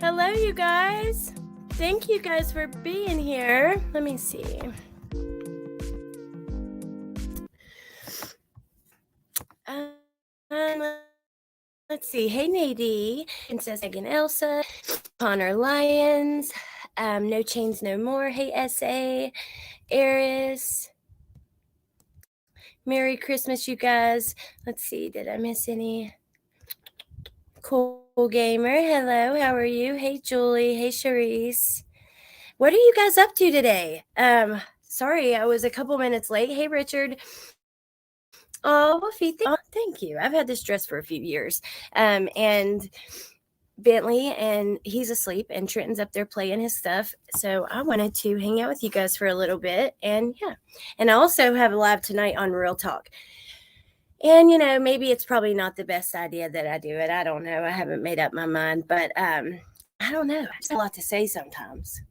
Hello, you guys. Thank you guys for being here. Let me see. Let's see. Hey, Nadie, Princess Megan Elsa, Connor Lyons, No Chains No More. Hey, SA, Eris. Merry Christmas, you guys. Let's see. Did I miss any? Cool Gamer. Hello. How are you? Hey, Julie. Hey, Charisse. What are you guys up to today? Sorry, I was a couple minutes late. Hey, Richard. Oh, Wolfie, thank you. I've had this dress for a few years. And Bentley, and he's asleep, and Trenton's up there playing his stuff. So I wanted to hang out with you guys for a little bit. And yeah. And I also have a live tonight on Real Talk. And, maybe it's probably not the best idea that I do it. I don't know. I haven't made up my mind. But I don't know. I just have a lot to say sometimes,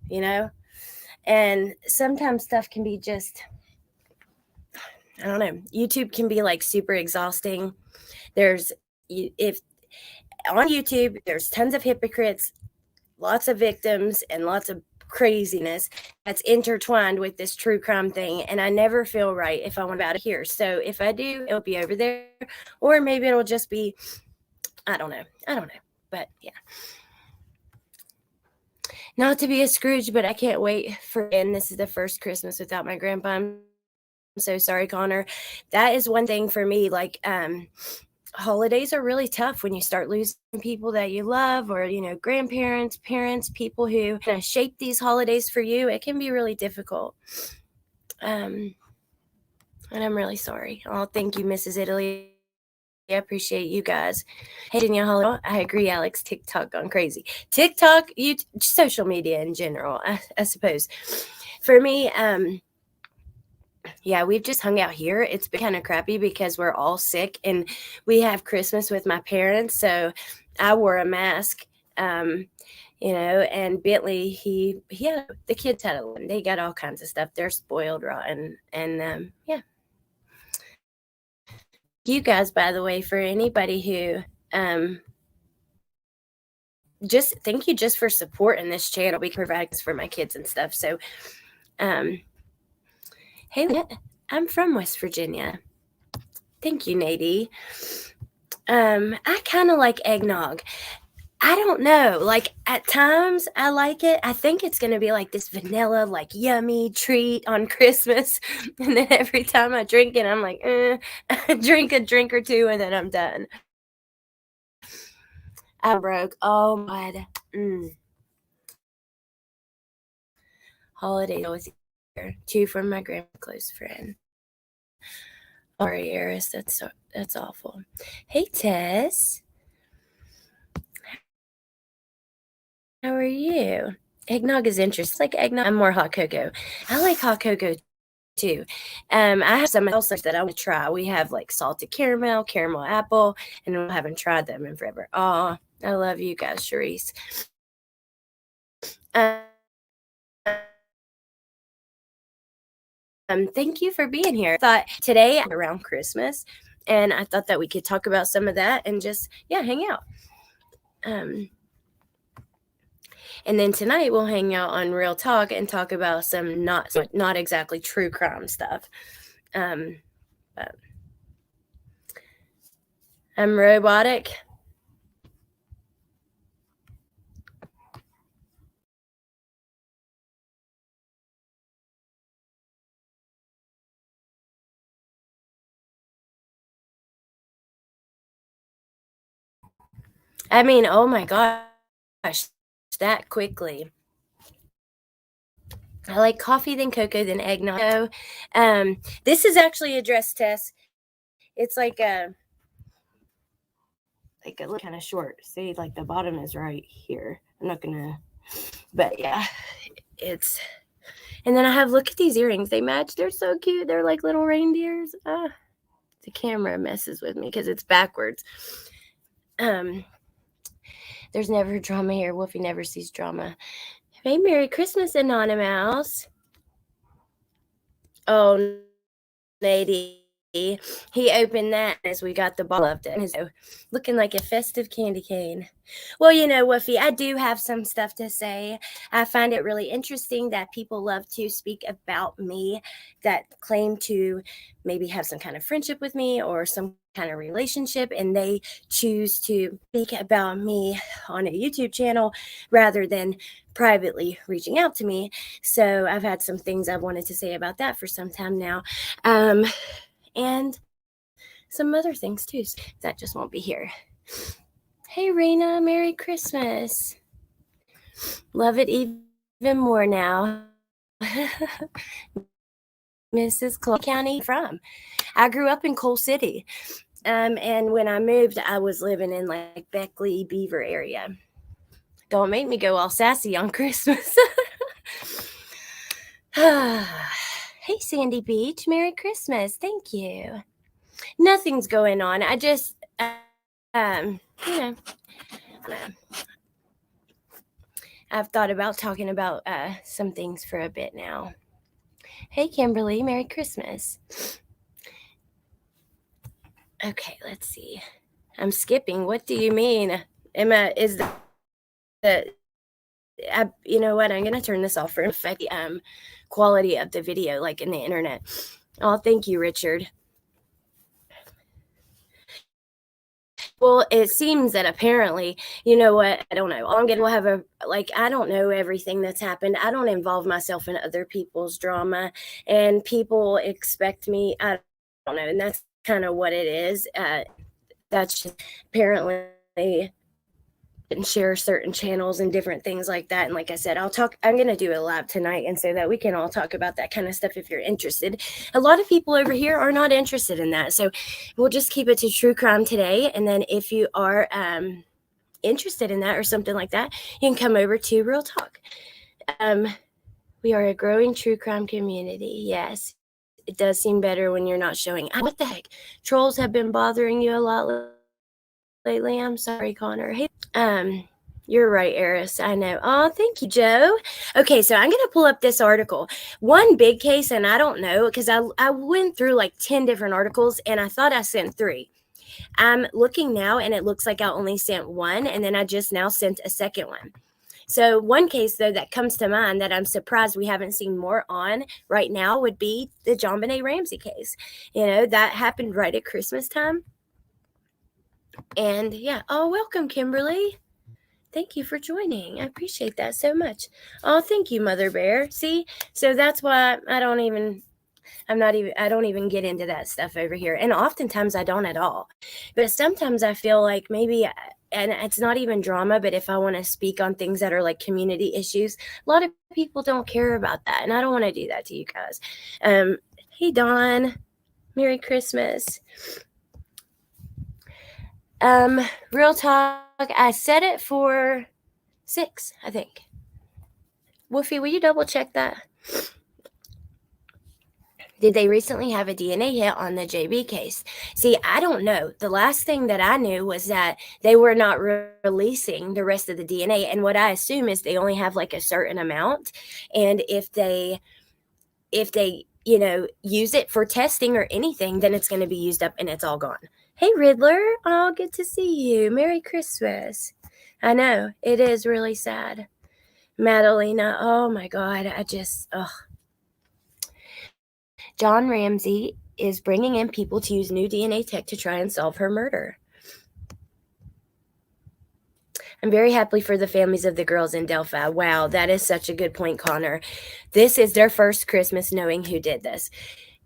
And sometimes stuff can be just, I don't know. YouTube can be like super exhausting. If on YouTube, there's tons of hypocrites, lots of victims, and lots of craziness that's intertwined with this true crime thing. And I never feel right if I want about it here. So if I do, it'll be over there, or maybe it'll just be, I don't know. But yeah. Not to be a Scrooge, but I can't wait and this is the first Christmas without my grandpa. I'm so sorry, Connor. That is one thing for me. Like, holidays are really tough when you start losing people that you love, or, grandparents, parents, people who kind of shape these holidays for you. It can be really difficult. And I'm really sorry. Oh, thank you, Mrs. Italy. I appreciate you guys. Hey, Danielle, I agree, Alex. TikTok gone crazy. TikTok, social media in general, I suppose. For me, yeah, we've just hung out here. It's been kind of crappy because we're all sick, and we have Christmas with my parents. So I wore a mask, and Bentley, the kids had they got all kinds of stuff. They're spoiled rotten. And yeah. You guys, by the way, for anybody who just thank you just for supporting this channel. We provide for my kids and stuff. So hey, I'm from West Virginia. Thank you, Nadie. I kind of like eggnog. I don't know. Like, at times I like it. I think it's going to be like this vanilla, like yummy treat on Christmas. And then every time I drink it, I'm like, I drink a drink or two and then I'm done. I'm broke. Oh my. Holiday was here. 2 from my grandma close friend. Sorry, Eris. That's awful. Hey, Tess. How are you? Eggnog is interesting. Like eggnog, I'm more hot cocoa. I like hot cocoa too. I have some else that I want to try. We have like salted caramel apple, and I haven't tried them in forever. Oh, I love you guys, Charisse. Thank you for being here. I thought today around Christmas, and I thought that we could talk about some of that and just hang out. And then tonight we'll hang out on Real Talk and talk about some not exactly true crime stuff. But I'm robotic. I mean, oh my gosh, that quickly. I like coffee, then cocoa, then eggnog. This is actually a dress test. It's like a little kind of short. See, like the bottom is right here. I'm not gonna, but yeah, it's. And then I have, look at these earrings. They match. They're so cute. They're like little reindeers. The camera messes with me because it's backwards. There's never drama here. Wolfie never sees drama. Hey, Merry Christmas, Anonymous. Oh, Nadie. he opened that as we got the ball of it. And so looking like a festive candy cane. Well, Woofy, I do have some stuff to say. I find it really interesting that people love to speak about me that claim to maybe have some kind of friendship with me or some kind of relationship, and they choose to speak about me on a YouTube channel rather than privately reaching out to me. So I've had some things I've wanted to say about that for some time now. And some other things too. So that just won't be here. Hey, Raina, Merry Christmas. Love it even more now. Mrs. Clay County from. I grew up in Coal City. And when I moved, I was living in like Beckley, Beaver area. Don't make me go all sassy on Christmas. Hey, Sandy Beach, Merry Christmas. Thank you. Nothing's going on. I just, I've thought about talking about some things for a bit now. Hey, Kimberly, Merry Christmas. Okay, let's see. I'm skipping. What do you mean? Is the you know what? I'm going to turn this off for affect the quality of the video, like in the internet. Oh, thank you, Richard. Well, it seems that apparently, you know what? I don't know. We'll have I don't know everything that's happened. I don't involve myself in other people's drama, and people expect me. I don't know. And that's kind of what it is. That's just apparently and share certain channels and different things like that. And like I said, I'm going to do a live tonight, and so that we can all talk about that kind of stuff if you're interested. A lot of people over here are not interested in that. So we'll just keep it to true crime today. And then if you are interested in that or something like that, you can come over to Real Talk. We are a growing true crime community. Yes. It does seem better when you're not showing. What the heck? Trolls have been bothering you a lot lately. I'm sorry, Connor. Hey, you're right, Eris. I know. Oh, thank you, Joe. Okay, so I'm going to pull up this article. One big case, and I don't know, because I went through like 10 different articles, and I thought I sent 3. I'm looking now, and it looks like I only sent 1, and then I just now sent a second one. So one case, though, that comes to mind that I'm surprised we haven't seen more on right now would be the JonBenét Ramsey case. That happened right at Christmas time. And yeah, welcome, Kimberly. Thank you for joining. I appreciate that so much. Oh, thank you, Mother Bear. See, so that's why I don't even get into that stuff over here. And oftentimes I don't at all. But sometimes I feel like maybe, and it's not even drama, but if I want to speak on things that are like community issues, a lot of people don't care about that. And I don't want to do that to you guys. Hey, Dawn. Merry Christmas. Real Talk, I set it for 6, I think. Woofy, will you double check that? Did they recently have a DNA hit on the JB case? See, I don't know. The last thing that I knew was that they were not releasing the rest of the DNA. And what I assume is they only have like a certain amount. And if they use it for testing or anything, then it's going to be used up and it's all gone. Hey, Riddler. Oh, good to see you. Merry Christmas. I know. It is really sad. Madalena. Oh, my God. John Ramsey is bringing in people to use new DNA tech to try and solve her murder. I'm very happy for the families of the girls in Delphi. Wow, that is such a good point, Connor. This is their first Christmas knowing who did this.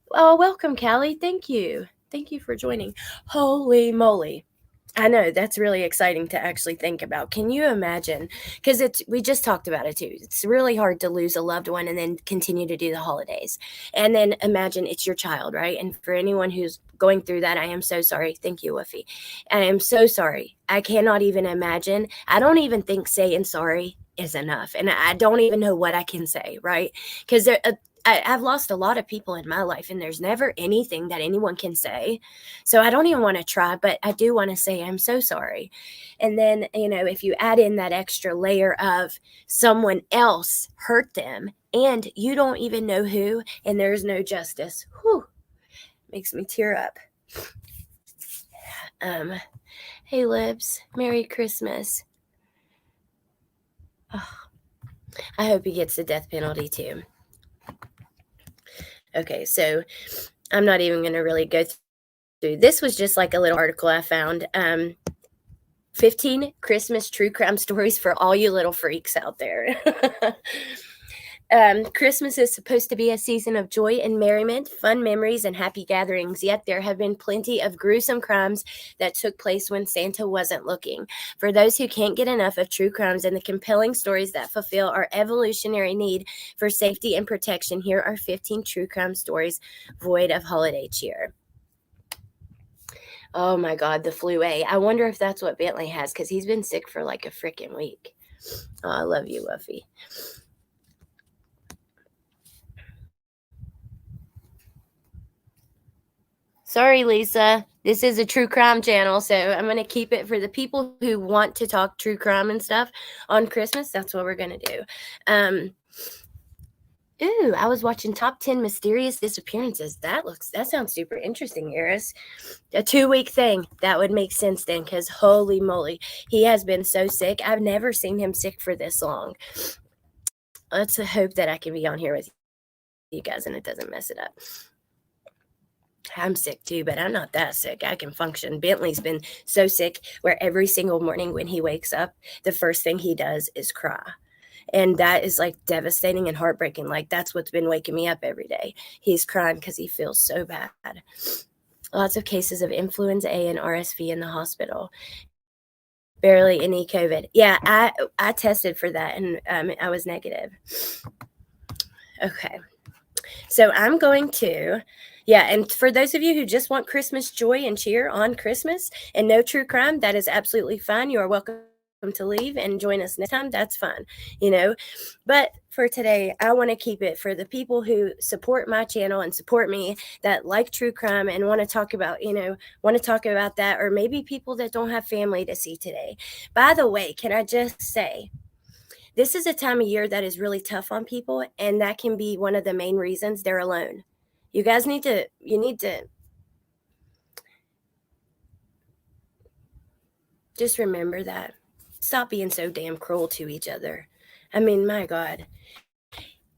Oh, welcome, Callie. Thank you. Thank you for joining. Holy moly. I know, that's really exciting to actually think about. Can you imagine? Because we just talked about it too. It's really hard to lose a loved one and then continue to do the holidays. And then imagine it's your child, right? And for anyone who's going through that, I am so sorry. Thank you, Woofy. I am so sorry. I cannot even imagine. I don't even think saying sorry is enough. And I don't even know what I can say, right? Because I've lost a lot of people in my life, and there's never anything that anyone can say. So I don't even want to try, but I do want to say I'm so sorry. And then, if you add in that extra layer of someone else hurt them and you don't even know who, and there's no justice, whew, Makes me tear up. Hey, Libs. Merry Christmas. Oh, I hope he gets the death penalty too. Okay, so I'm not even going to really go through. This was just like a little article I found. 15 Christmas true crime stories for all you little freaks out there. Christmas is supposed to be a season of joy and merriment, fun memories, and happy gatherings. Yet there have been plenty of gruesome crimes that took place when Santa wasn't looking. For those who can't get enough of true crimes and the compelling stories that fulfill our evolutionary need for safety and protection, here are 15 true crime stories void of holiday cheer. Oh my God, the flu A. I wonder if that's what Bentley has, because he's been sick for like a freaking week. Oh, I love you, Wuffy. Sorry, Lisa. This is a true crime channel, so I'm going to keep it for the people who want to talk true crime and stuff on Christmas. That's what we're going to do. Ooh, I was watching Top 10 Mysterious Disappearances. That sounds super interesting, Eris. A 2-week thing. That would make sense then, because holy moly, he has been so sick. I've never seen him sick for this long. Let's hope that I can be on here with you guys and it doesn't mess it up. I'm sick too, but I'm not that sick. I can function. Bentley's been so sick where every single morning when he wakes up, the first thing he does is cry. And that is like devastating and heartbreaking. Like that's what's been waking me up every day. He's crying because he feels so bad. Lots of cases of influenza A and RSV in the hospital. Barely any COVID. Yeah, I tested for that and I was negative. Okay. So I'm going to, and for those of you who just want Christmas joy and cheer on Christmas and no true crime, that is absolutely fine. You are welcome to leave and join us next time. That's fine, But for today, I want to keep it for the people who support my channel and support me, that like true crime and want to talk about, that, or maybe people that don't have family to see today. By the way, can I just say, this is a time of year that is really tough on people, and that can be one of the main reasons they're alone. You guys need to just remember that. Stop being so damn cruel to each other. I mean, my God.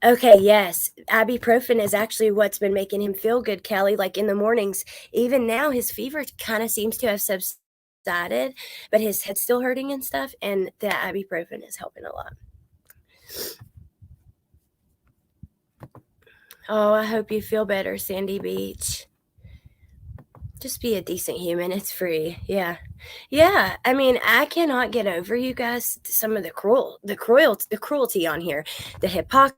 Okay, yes, ibuprofen is actually what's been making him feel good, Kelly. Like in the mornings, even now, his fever kind of seems to have subsided, but his head's still hurting and stuff, and the ibuprofen is helping a lot. Oh, I hope you feel better, Sandy Beach. Just be a decent human. It's free. Yeah. I mean, I cannot get over, you guys, some of the cruelty on here, the hypocrisy,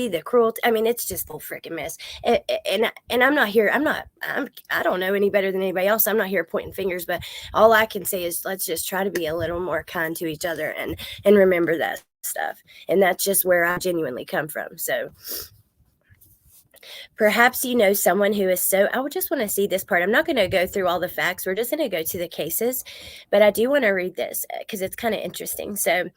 the cruelty. I mean, it's just a whole freaking mess. And I'm not here. I don't know any better than anybody else. I'm not here pointing fingers, but all I can say is let's just try to be a little more kind to each other and remember that stuff. And that's just where I genuinely come from. So perhaps you know someone who is so, I would just want to see this part. I'm not going to go through all the facts. We're just going to go to the cases, but I do want to read this because it's kind of interesting. So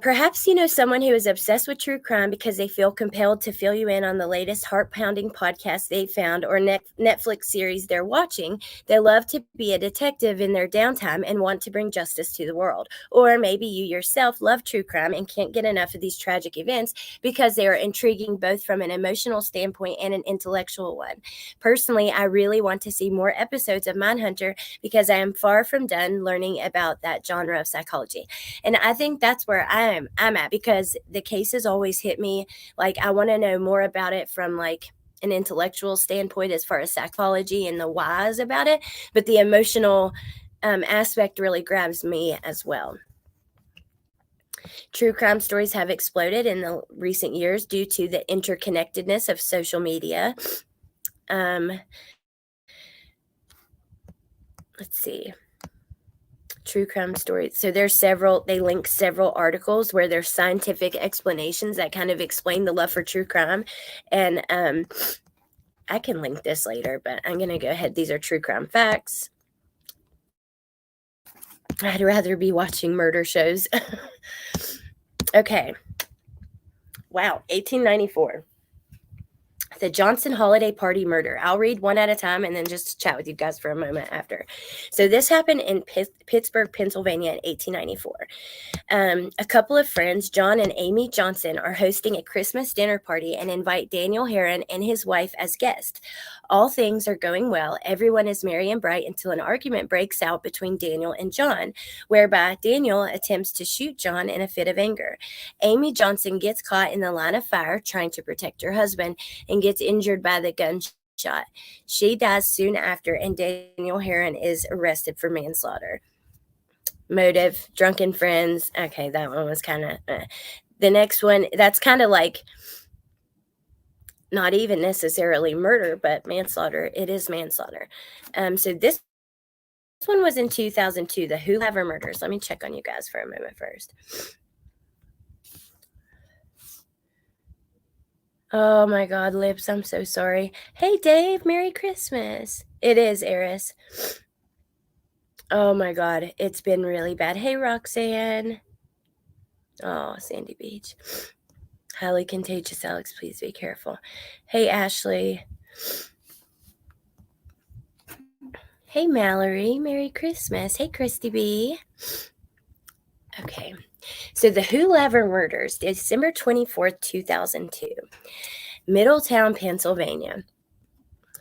perhaps you know someone who is obsessed with true crime because they feel compelled to fill you in on the latest heart-pounding podcast they found or Netflix series they're watching. They love to be a detective in their downtime and want to bring justice to the world. Or maybe you yourself love true crime and can't get enough of these tragic events because they are intriguing both from an emotional standpoint and an intellectual one. Personally, I really want to see more episodes of Mindhunter because I am far from done learning about that genre of psychology. And I think that's where I'm at, because the cases always hit me. Like, I want to know more about it from like an intellectual standpoint as far as psychology and the whys about it. But the emotional aspect really grabs me as well. True crime stories have exploded in the recent years due to the interconnectedness of social media. Let's see. True crime stories. So they link several articles where there's scientific explanations that kind of explain the love for true crime. And I can link this later, but I'm going to go ahead. These are true crime facts. I'd rather be watching murder shows. Okay. Wow. 1894. the Johnson holiday party murder. I'll read one at a time and then just chat with you guys for a moment after. So this happened in Pittsburgh, Pennsylvania in 1894. A couple of friends, John and Amy Johnson, are hosting a Christmas dinner party and invite Daniel Heron and his wife as guests. All things are going well. Everyone is merry and bright until an argument breaks out between Daniel and John, whereby Daniel attempts to shoot John in a fit of anger. Amy Johnson gets caught in the line of fire trying to protect her husband and gets injured by the gunshot. She dies soon after, and Daniel Heron is arrested for manslaughter. Motive, drunken friends. Okay, that one was kind of the next one, that's kind of like not even necessarily murder, but manslaughter. It is manslaughter. So this one was in 2002, the Hoover murders. Let me check on you guys for a moment first. Oh my God, lips, I'm so sorry. Hey Dave, Merry Christmas. It is, Eris. Oh my God, it's been really bad. Hey Roxanne. Oh, Sandy Beach. Highly contagious, Alex, please be careful. Hey Ashley. Hey Mallory, Merry Christmas. Hey Christy B. Okay, so the Hoover murders, December 24th, 2002, Middletown, Pennsylvania.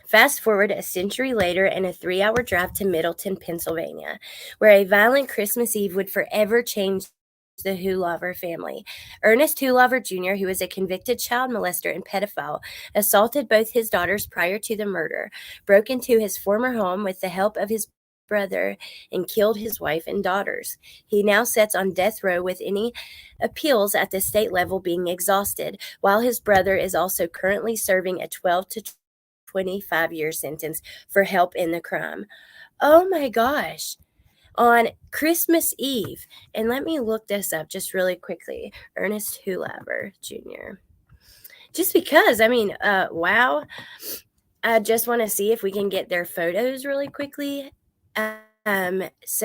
Fast forward a century later and a 3-hour drive to Middleton, Pennsylvania, where a violent Christmas Eve would forever change the Hoover family. Ernest Hoover Jr., who was a convicted child molester and pedophile, assaulted both his daughters prior to the murder, broke into his former home with the help of his brother, and killed his wife and daughters. He now sits on death row with any appeals at the state level being exhausted, while his brother is also currently serving a 12 to 25-year sentence for help in the crime. Oh my gosh. On Christmas Eve, and let me look this up just really quickly, Ernest Hoover Jr. Just because, I mean, wow. I just want to see if we can get their photos really quickly. Is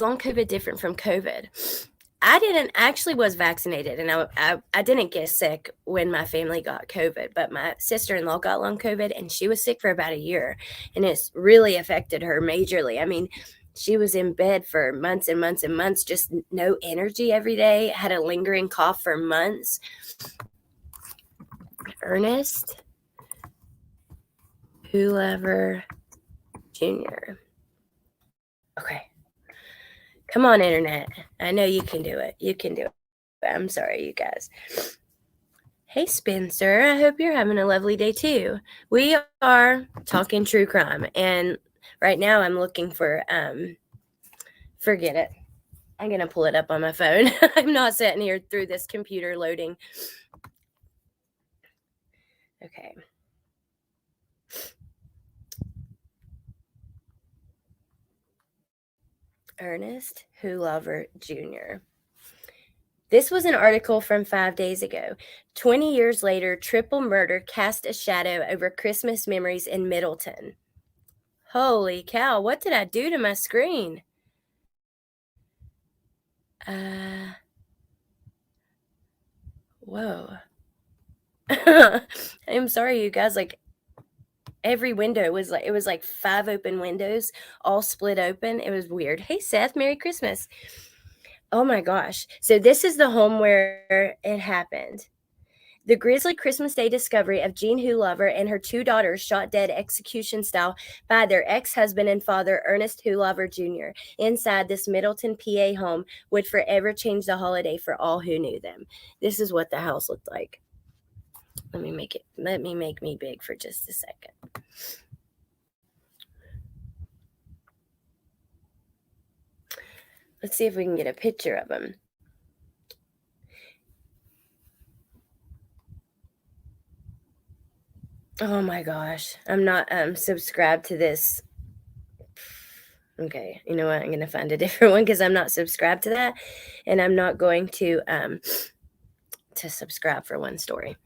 long COVID different from COVID? I actually was vaccinated, and I didn't get sick when my family got COVID, but my sister-in-law got long COVID, and she was sick for about a year, and it's really affected her majorly. I mean, she was in bed for months and months and months, just no energy every day, had a lingering cough for months. Ernest Hoover Jr. Okay. Come on, internet. I know you can do it. You can do it. I'm sorry, you guys. Hey, Spencer. I hope you're having a lovely day, too. We are talking true crime. And right now I'm looking for, forget it. I'm going to pull it up on my phone. I'm not sitting here through this computer loading. Okay. Ernest Hoover Jr. This was an article from 5 days ago. 20 years later, triple murder cast a shadow over Christmas memories in Middleton. Holy cow, what did I do to my screen? Whoa. I'm sorry, you guys, like, every window was like, it was like 5 open windows, all split open. It was weird. Hey, Seth, Merry Christmas. Oh my gosh. So this is the home where it happened. The grisly Christmas Day discovery of Jean Hoover and her 2 daughters shot dead execution style by their ex-husband and father, Ernest Hoover Jr., inside this Middleton, PA home would forever change the holiday for all who knew them. This is what the house looked like. Let me make me big for just a second. Let's see if we can get a picture of them. Oh my gosh. I'm not subscribed to this. Okay, you know what? I'm going to find a different one because I'm not subscribed to that. And I'm not going to subscribe for one story.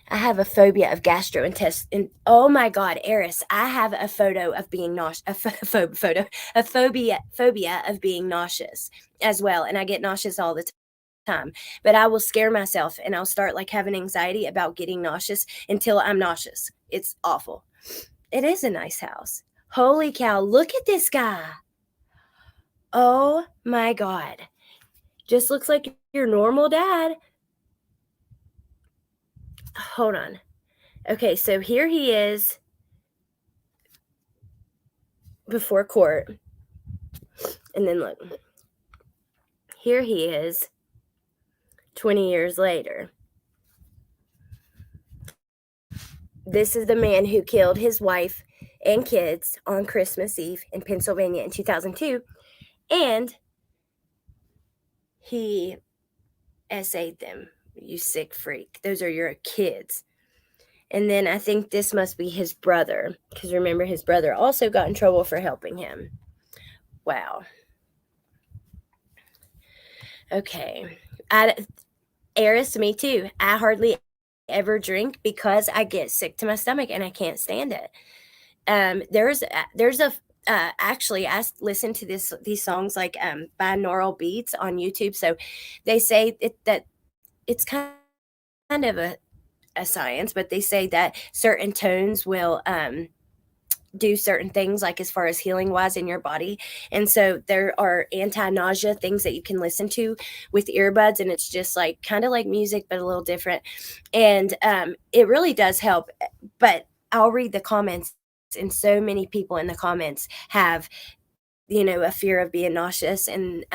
I have a phobia of gastrointestinal. Oh my God, Eris, I have a photo of being nauseous. A phobia of being nauseous as well, and I get nauseous all the time, but I will scare myself and I'll start like having anxiety about getting nauseous until I'm nauseous. It's awful. It is a nice house. Holy cow, look at this guy. Oh my God. Just looks like your normal dad. Hold on. Okay, so here he is before court. And then look. Here he is 20 years later. This is the man who killed his wife and kids on Christmas Eve in Pennsylvania in 2002. And he essayed them. You sick freak. Those are your kids. And then I think this must be his brother, because remember, his brother also got in trouble for helping him. Wow. Okay. Eris, me too. I hardly ever drink because I get sick to my stomach and I can't stand it. There's a actually, I listen to these songs like binaural beats on YouTube. So they say that it's kind of a science, but they say that certain tones will do certain things, like as far as healing wise in your body. And so there are anti-nausea things that you can listen to with earbuds, and it's just like kind of like music but a little different, and it really does help. But I'll read the comments, and so many people in the comments have a fear of being nauseous, and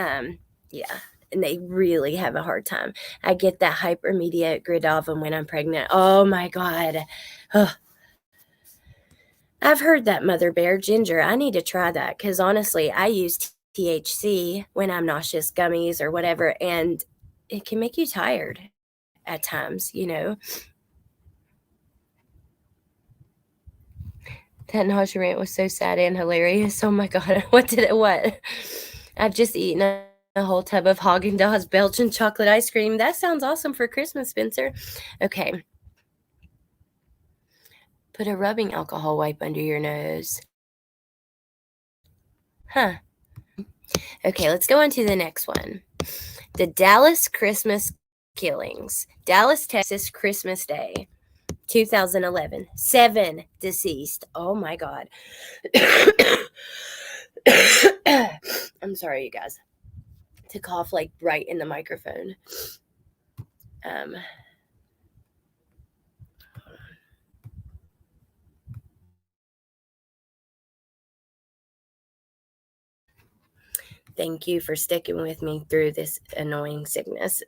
yeah, and they really have a hard time. I get that hypermediate gridavum when I'm pregnant. Oh my God. Ugh. I've heard that, Mother Bear. Ginger, I need to try that, because honestly, I use THC when I'm nauseous, gummies or whatever, and it can make you tired at times, That nausea rant was so sad and hilarious. Oh my God. What? I've just eaten a whole tub of Haagen-Dazs Belgian chocolate ice cream. That sounds awesome for Christmas, Spencer. Okay. Put a rubbing alcohol wipe under your nose. Huh. Okay, let's go on to the next one. The Dallas Christmas killings. Dallas, Texas, Christmas Day, 2011. 7 deceased. Oh my God. I'm sorry, you guys, to cough like right in the microphone. Thank you for sticking with me through this annoying sickness.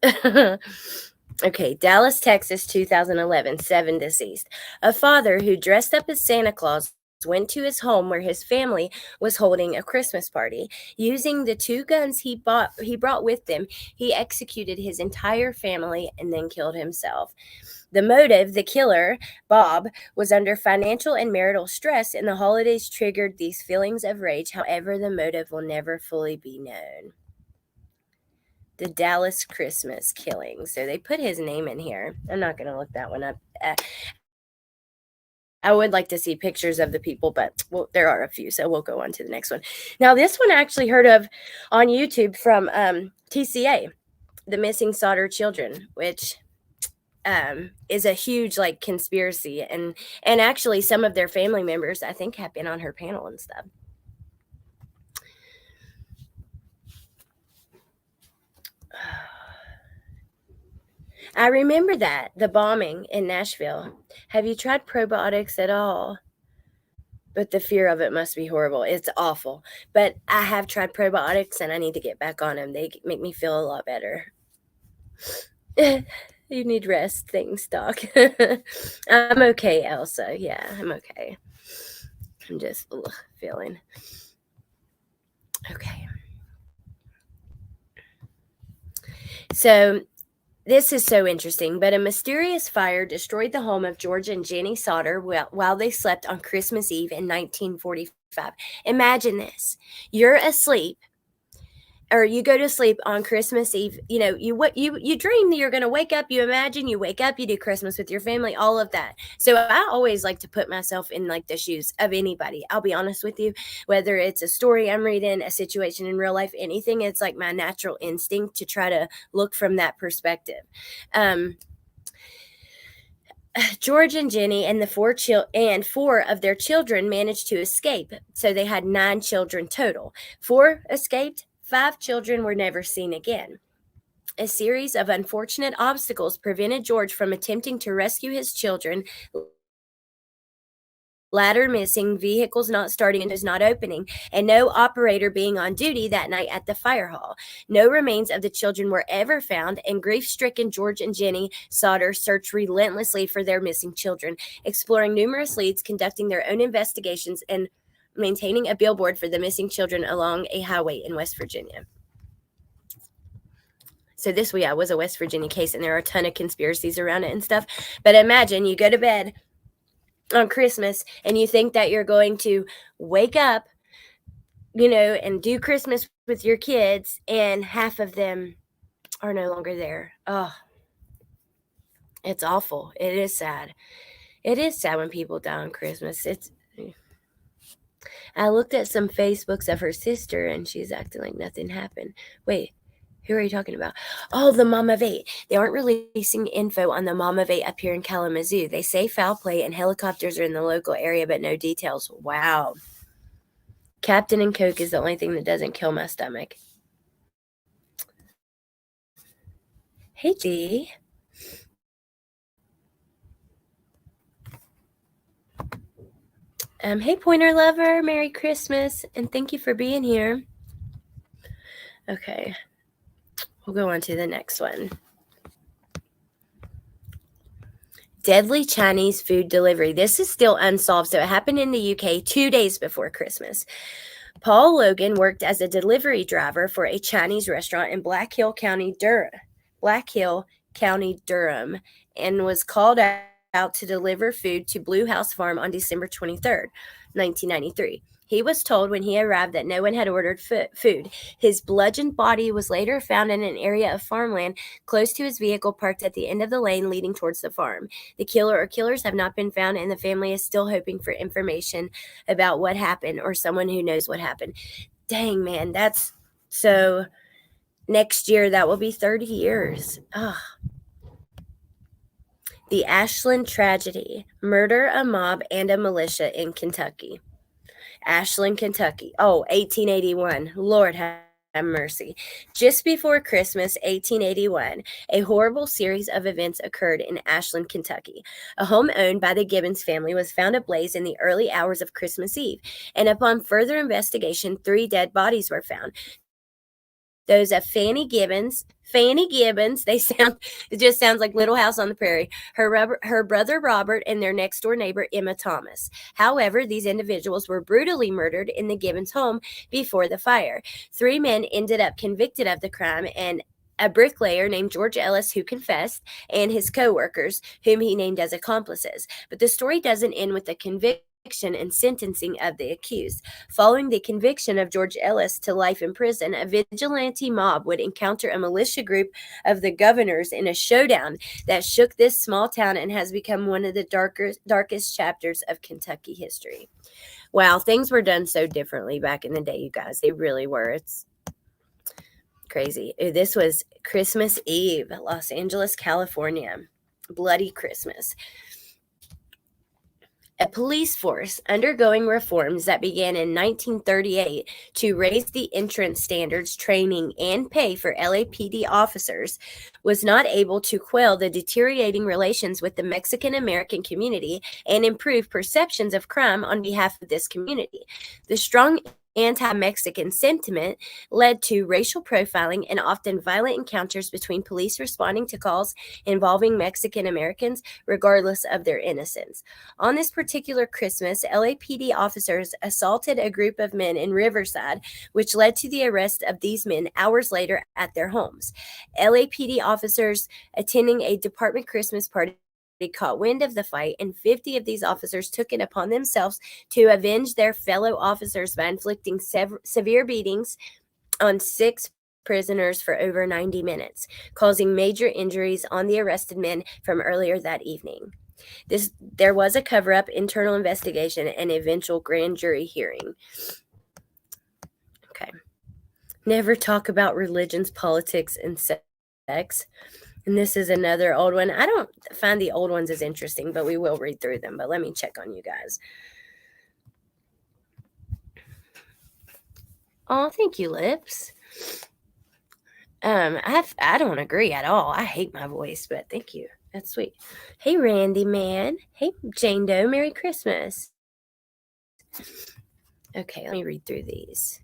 Okay, Dallas, Texas, 2011, 7 deceased. A father who dressed up as Santa Claus went to his home where his family was holding a Christmas party. Using the 2 guns he brought with him, he executed his entire family and then killed himself. The motive, the killer, Bob, was under financial and marital stress, and the holidays triggered these feelings of rage. However, the motive will never fully be known. The Dallas Christmas killing. So they put his name in here. I'm not going to look that one up. I would like to see pictures of the people, but there are a few, so we'll go on to the next one. Now, this one I actually heard of on YouTube from TCA, the Missing Solder Children, which is a huge like conspiracy, and actually some of their family members, I think, have been on her panel and stuff. I remember the bombing in Nashville. Have you tried probiotics at all? But the fear of it must be horrible. It's awful. But I have tried probiotics and I need to get back on them. They make me feel a lot better. You need rest. Thanks, Doc. I'm okay, Elsa. Yeah, I'm okay. I'm just feeling. Okay. So this is so interesting, but a mysterious fire destroyed the home of George and Jenny Sauter while they slept on Christmas Eve in 1945. Imagine this. You're asleep. or you go to sleep on Christmas Eve, you dream that you're going to wake up, you imagine you wake up, you do Christmas with your family, all of that. So I always like to put myself in like the shoes of anybody. I'll be honest with you, whether it's a story I'm reading, a situation in real life, anything, it's like my natural instinct to try to look from that perspective. George and Jenny and four of their children managed to escape. So they had 9 children total. 4 escaped, 5 children were never seen again. A series of unfortunate obstacles prevented George from attempting to rescue his children. Ladder missing, vehicles not starting, windows not opening, and no operator being on duty that night at the fire hall. No remains of the children were ever found, and grief-stricken George and Jenny Sauter searched relentlessly for their missing children, exploring numerous leads, conducting their own investigations, and maintaining a billboard for the missing children along a highway in West Virginia. So this was a West Virginia case, and there are a ton of conspiracies around it and stuff. But imagine you go to bed on Christmas and you think that you're going to wake up, and do Christmas with your kids, and half of them are no longer there. Oh, it's awful. It is sad. It is sad when people die on Christmas. I looked at some Facebooks of her sister and she's acting like nothing happened. Wait, who are you talking about? Oh, the mom of 8. They aren't releasing info on the mom of 8 up here in Kalamazoo. They say foul play and helicopters are in the local area, but no details. Wow. Captain and Coke is the only thing that doesn't kill my stomach. Hey, G. Hey, Pointer Lover. Merry Christmas, and thank you for being here. Okay. We'll go on to the next one. Deadly Chinese food delivery. This is still unsolved, so it happened in the UK 2 days before Christmas. Paul Logan worked as a delivery driver for a Chinese restaurant in Black Hill County, Durham, and was called out to deliver food to Blue House Farm on December 23rd, 1993. He was told when he arrived that no one had ordered food. His bludgeoned body was later found in an area of farmland close to his vehicle parked at the end of the lane leading towards the farm. The killer or killers have not been found, and the family is still hoping for information about what happened or someone who knows what happened. Dang, man, that's so next year that will be 30 years. Ugh. The Ashland tragedy, murder, a mob, and a militia in Kentucky. Ashland, Kentucky. Oh, 1881. Lord have mercy. Just before Christmas, 1881, a horrible series of events occurred in Ashland, Kentucky. A home owned by the Gibbons family was found ablaze in the early hours of Christmas Eve, and upon further investigation, 3 dead bodies were found. Those of Fanny Gibbons, it just sounds like Little House on the Prairie, her brother Robert, and their next door neighbor Emma Thomas. However, these individuals were brutally murdered in the Gibbons home before the fire. 3 men ended up convicted of the crime, and a bricklayer named George Ellis who confessed, and his co-workers, whom he named as accomplices. But the story doesn't end with the conviction and sentencing of the accused. Following the conviction of George Ellis to life in prison, a vigilante mob would encounter a militia group of the governors in a showdown that shook this small town and has become one of the darkest chapters of Kentucky history. Wow, things were done so differently back in the day, you guys. They really were. It's crazy. This was Christmas Eve, Los Angeles, California. Bloody Christmas. A police force undergoing reforms that began in 1938 to raise the entrance standards, training, and pay for LAPD officers was not able to quell the deteriorating relations with the Mexican-American community and improve perceptions of crime on behalf of this community. The strong anti-Mexican sentiment led to racial profiling and often violent encounters between police responding to calls involving Mexican Americans, regardless of their innocence. On this particular Christmas, LAPD officers assaulted a group of men in Riverside, which led to the arrest of these men hours later at their homes. LAPD officers attending a department Christmas party caught wind of the fight, and 50 of these officers took it upon themselves to avenge their fellow officers by inflicting severe beatings on 6 prisoners for over 90 minutes, causing major injuries on the arrested men from earlier that evening. There was a cover-up, internal investigation, and eventual grand jury hearing. Okay. Never talk about religions, politics, and sex. And this is another old one. I don't find the old ones as interesting, but we will read through them. But let me check on you guys. Oh, thank you, Lips. I don't agree at all. I hate my voice, but thank you. That's sweet. Hey, Randy, man. Hey, Jane Doe. Merry Christmas. Okay, let me read through these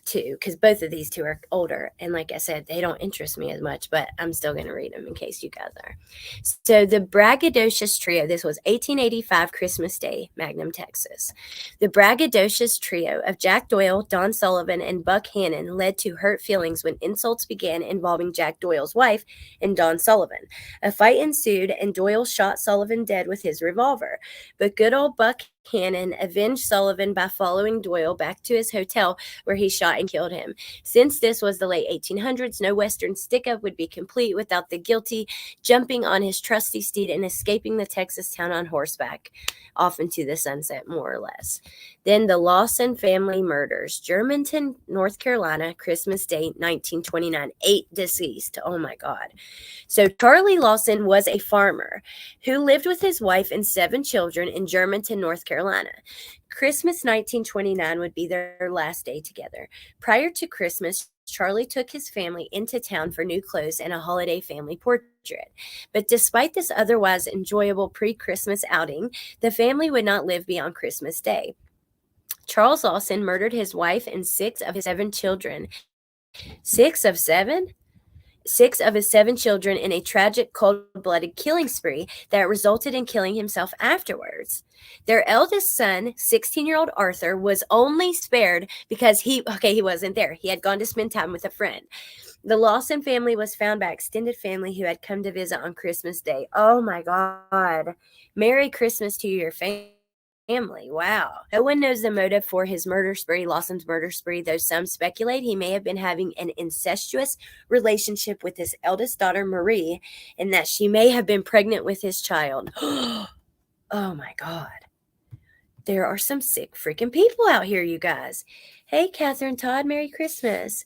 two, because both of these two are older, and like I said, they don't interest me as much, but I'm still going to read them in case you guys are. So the Braggadocious Trio, this was 1885 Christmas Day, Magnum, Texas. The Braggadocious Trio of Jack Doyle, Don Sullivan, and Buck Hannon led to hurt feelings when insults began involving Jack Doyle's wife and Don Sullivan. A fight ensued, and Doyle shot Sullivan dead with his revolver, but good old Buck Hannon avenged Sullivan by following Doyle back to his hotel where he shot and killed him. Since this was the late 1800s, no Western stick-up would be complete without the guilty jumping on his trusty steed and escaping the Texas town on horseback, off into the sunset, more or less. Then the Lawson family murders. Germantown, North Carolina, Christmas Day, 1929. 8 deceased. Oh, my God. So Charlie Lawson was a farmer who lived with his wife and 7 children in Germantown, North Carolina. Christmas 1929 would be their last day together. Prior to Christmas, Charlie took his family into town for new clothes and a holiday family portrait. But despite this otherwise enjoyable pre-Christmas outing, the family would not live beyond Christmas Day. Charles Lawson murdered his wife and 6 of his 7 children. 6 of 7? 6 of his 7 children in a tragic, cold-blooded killing spree that resulted in killing himself afterwards. Their eldest son, 16-year-old Arthur, was only spared because he wasn't there. He had gone to spend time with a friend. The Lawson family was found by extended family who had come to visit on Christmas Day. Oh, my God. Merry Christmas to your family. Wow. No one knows the motive for his murder spree, Lawson's murder spree, though some speculate he may have been having an incestuous relationship with his eldest daughter, Marie, and that she may have been pregnant with his child. Oh, my God. There are some sick freaking people out here, you guys. Hey, Catherine Todd, Merry Christmas.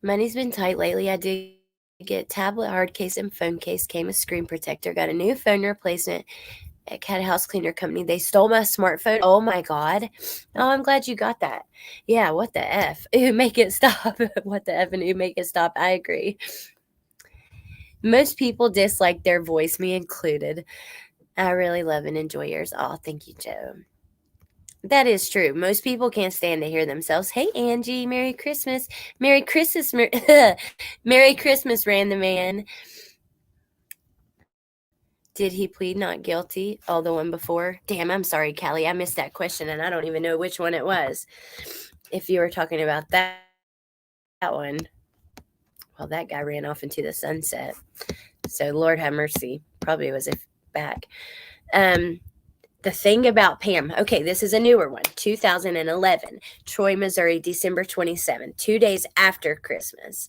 Money's been tight lately. I did get tablet, hard case, and phone case. Came a screen protector. Got a new phone replacement at Cat House Cleaner Company. They stole my smartphone. Oh, my God. Oh, I'm glad you got that. Yeah, what the F? Ooh, make it stop. What the F and ooh, make it stop. I agree. Most people dislike their voice, me included. I really love and enjoy yours. Oh, thank you, Joe. That is true. Most people can't stand to hear themselves. Hey, Angie, Merry Christmas. Merry Christmas. Merry Christmas, Random Man. Did he plead not guilty? Oh, the one before? Damn, I'm sorry, Callie. I missed that question, and I don't even know which one it was. If you were talking about that one, well, that guy ran off into the sunset. So, Lord have mercy. Probably was back. The Thing About Pam. Okay, this is a newer one. 2011. Troy, Missouri, December 27. 2 days after Christmas.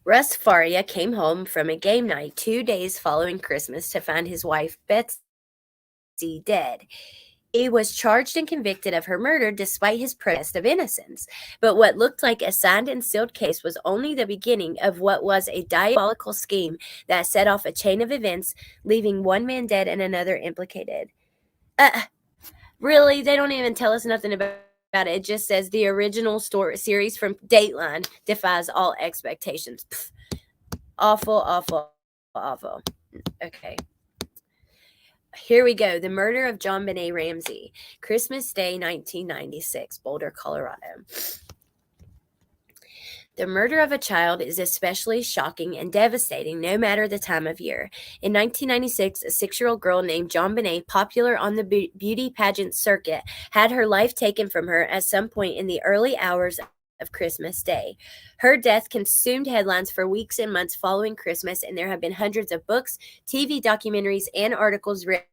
Russ Faria came home from a game night 2 days following Christmas to find his wife, Betsy, dead. He was charged and convicted of her murder despite his protest of innocence. But what looked like a signed and sealed case was only the beginning of what was a diabolical scheme that set off a chain of events, leaving one man dead and another implicated. Really? They don't even tell us nothing about it. It just says the original series from Dateline defies all expectations. Pfft. Awful, awful, awful. Okay. Here we go. The murder of JonBenét Ramsey. Christmas Day, 1996, Boulder, Colorado. The murder of a child is especially shocking and devastating no matter the time of year. In 1996, a 6-year-old girl named JonBenét, popular on the beauty pageant circuit, had her life taken from her at some point in the early hours of Christmas Day. Her death consumed headlines for weeks and months following Christmas, and there have been hundreds of books, TV documentaries, and articles written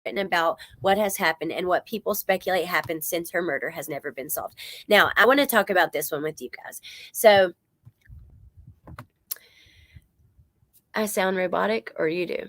written about what has happened and what people speculate happened since her murder has never been solved. Now, I want to talk about this one with you guys. So, I sound robotic, or you do?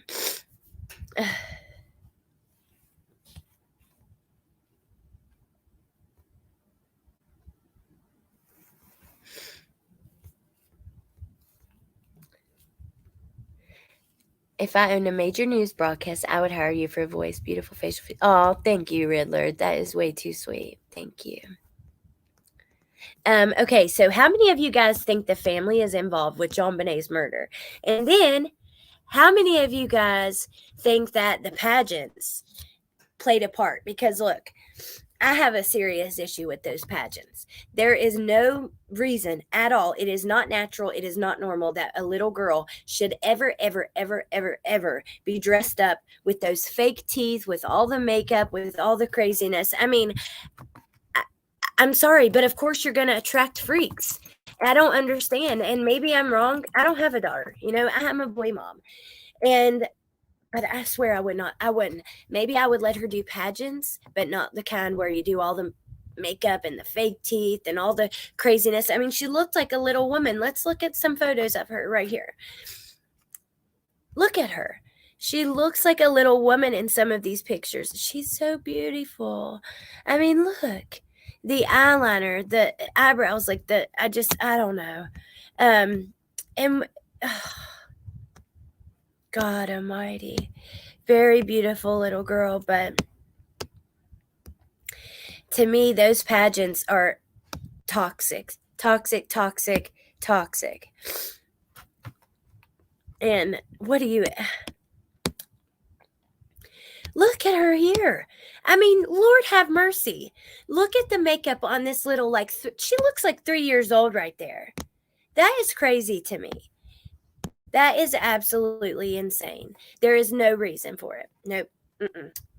If I owned a major news broadcast, I would hire you for a voice. Beautiful facial. Oh, thank you, Riddler. That is way too sweet. Thank you. Okay, so how many of you guys think the family is involved with JonBenét's murder? And then, how many of you guys think that the pageants played a part? Because look, I have a serious issue with those pageants. There is no reason at all. It is not natural. It is not normal that a little girl should ever, ever, ever, ever, ever be dressed up with those fake teeth, with all the makeup, with all the craziness. I mean, I'm sorry, but of course you're going to attract freaks. I don't understand. And maybe I'm wrong. I don't have a daughter. I'm a boy mom. But I swear I wouldn't. Maybe I would let her do pageants, but not the kind where you do all the makeup and the fake teeth and all the craziness. I mean, she looked like a little woman. Let's look at some photos of her right here. Look at her. She looks like a little woman in some of these pictures. She's so beautiful. I mean, look. The eyeliner, the eyebrows, I don't know. And God almighty. Very beautiful little girl, but to me, those pageants are toxic. Toxic, toxic, toxic. And what do you... Look at her here. I mean, Lord have mercy. Look at the makeup on this little, she looks like 3 years old right there. That is crazy to me. That is absolutely insane. There is no reason for it. Nope.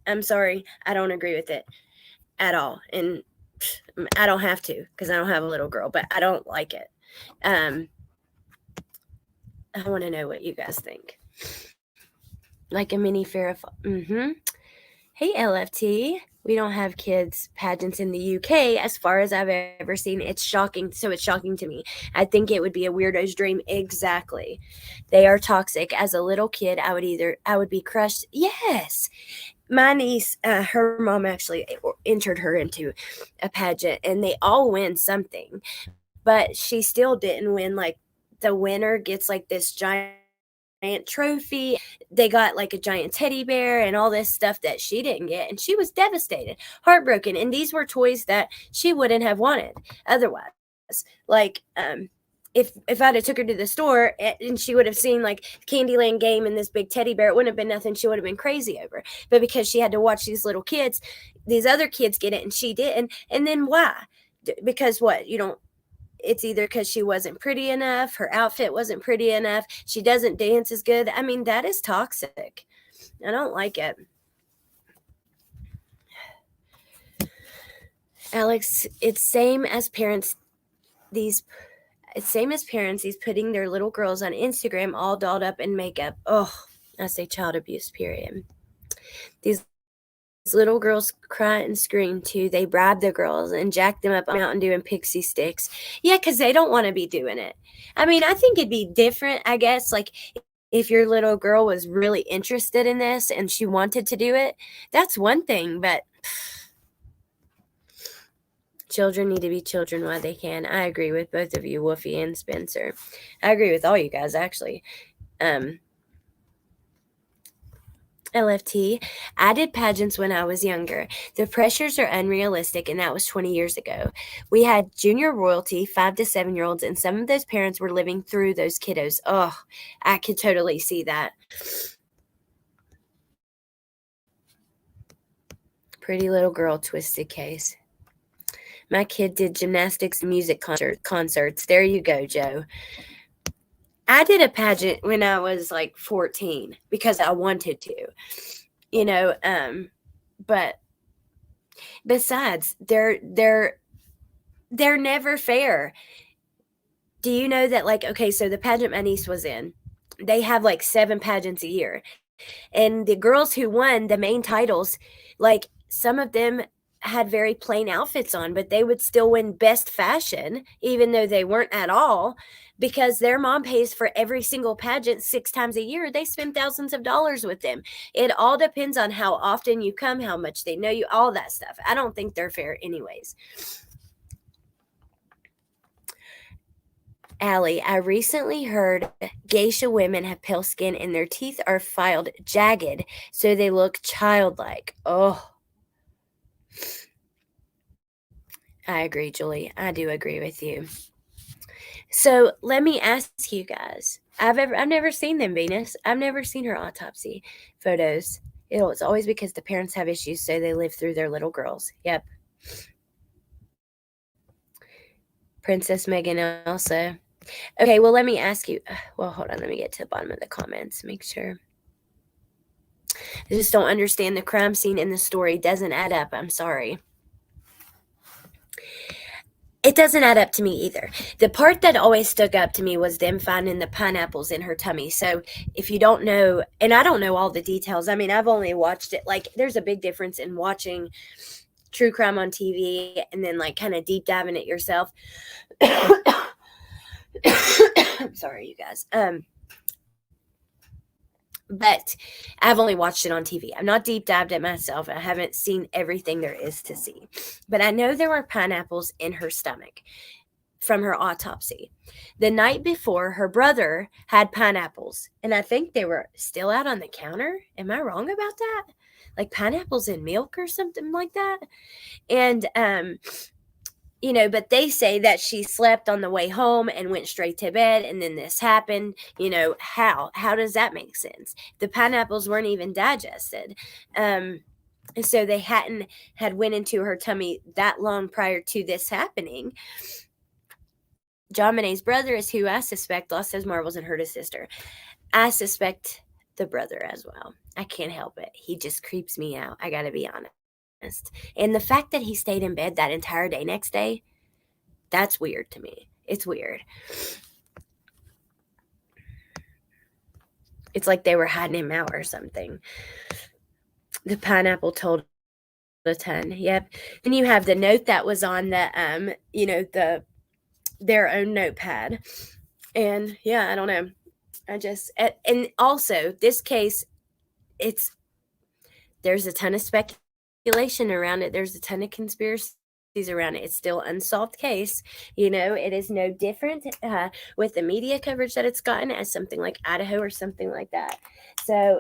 I'm sorry. I don't agree with it at all. And I don't have to because I don't have a little girl, but I don't like it. I want to know what you guys think. Like a mini Farrah. Hey, LFT. We don't have kids pageants in the UK as far as I've ever seen. It's shocking. So it's shocking to me. I think it would be a weirdo's dream. Exactly. They are toxic. As a little kid, I would be crushed. Yes. My niece, her mom actually entered her into a pageant and they all win something, but she still didn't win. Like the winner gets like this giant trophy. They got like a giant teddy bear and all this stuff that she didn't get, and she was devastated, heartbroken, and these were toys that she wouldn't have wanted otherwise. Like if I'd have took her to the store and she would have seen like Candyland game and this big teddy bear, it wouldn't have been nothing she would have been crazy over. But because she had to watch these little kids, these other kids get it and she didn't, and then why? Because what? It's either because she wasn't pretty enough, her outfit wasn't pretty enough, she doesn't dance as good. I mean, that is toxic. I don't like it. Alex, it's same as parents. These putting their little girls on Instagram all dolled up in makeup. Oh, I say child abuse, period. These little girls cry and scream too. They bribe the girls and jack them up on Mountain Dew and Pixie Sticks. Yeah, because they don't want to be doing it. I mean, I think it'd be different, I guess, like if your little girl was really interested in this and she wanted to do it, that's one thing, but children need to be children while they can. I agree with both of you, Woofy and Spencer. I agree with all you guys, actually. LFT, I did pageants when I was younger. The pressures are unrealistic, and that was 20 years ago. We had junior royalty, 5 to 7 year olds, and some of those parents were living through those kiddos. Oh, I could totally see that. Pretty little girl, twisted case. My kid did gymnastics and music concerts. There you go, Joe. I did a pageant when I was like 14 because I wanted to, but besides, they're never fair. Do you know that, like, okay, so the pageant my niece was in, they have like 7 pageants a year. And the girls who won the main titles, like some of them had very plain outfits on, but they would still win best fashion, even though they weren't at all, because their mom pays for every single pageant 6 times a year. They spend thousands of dollars with them. It all depends on how often you come, how much they know you, all that stuff. I don't think they're fair anyways. Allie, I recently heard geisha women have pale skin and their teeth are filed jagged, so they look childlike. Oh, I agree, Julie. I do agree with you. So let me ask you guys. I've never seen them, Venus. I've never seen her autopsy photos. It's always because the parents have issues, so they live through their little girls. Yep. Princess Megan also. Okay, well, let me ask you. Well, hold on. Let me get to the bottom of the comments. Make sure. I just don't understand the crime scene in the story. Doesn't add up. I'm sorry. It doesn't add up to me either. The part that always stuck up to me was them finding the pineapples in her tummy. So if you don't know, and I don't know all the details. I mean, I've only watched it. Like, there's a big difference in watching true crime on TV and then like kind of deep diving it yourself. I'm sorry, you guys. But I've only watched it on TV. I'm not deep dived it myself. I haven't seen everything there is to see. But I know there were pineapples in her stomach from her autopsy. The night before, her brother had pineapples, and I think they were still out on the counter. Am I wrong about that? Like pineapples in milk or something like that? And but they say that she slept on the way home and went straight to bed, and then this happened. How does that make sense? The pineapples weren't even digested, and so they had went into her tummy that long prior to this happening. JonBenét's brother is who I suspect lost his marbles and hurt his sister. I suspect the brother as well. I can't help it. He just creeps me out. I gotta be honest. And the fact that he stayed in bed that entire day next day, that's weird to me. It's weird. It's like they were hiding him out or something. The pineapple told a ton. Yep. And you have the note that was on the their own notepad. And yeah, I don't know. And also this case, there's a ton of speculation around it. There's a ton of conspiracies around it. It's still an unsolved case. It is no different with the media coverage that it's gotten as something like Idaho or something like that. So,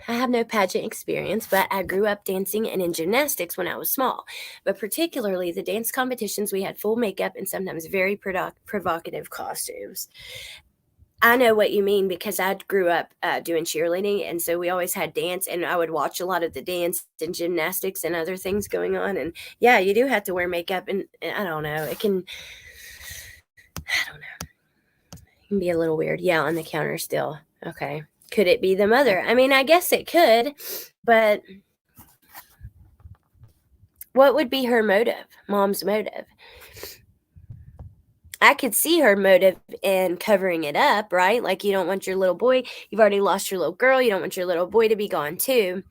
I have no pageant experience, but I grew up dancing and in gymnastics when I was small. But particularly the dance competitions, we had full makeup and sometimes very provocative costumes. I know what you mean because I grew up doing cheerleading, and so we always had dance, and I would watch a lot of the dance and gymnastics and other things going on. And yeah, you do have to wear makeup, and I don't know. It can be a little weird. Yeah, on the counter still. Okay. Could it be the mother? I mean, I guess it could, but what would be her motive? Mom's motive? I could see her motive in covering it up, right? Like, you don't want your little boy. You've already lost your little girl. You don't want your little boy to be gone too.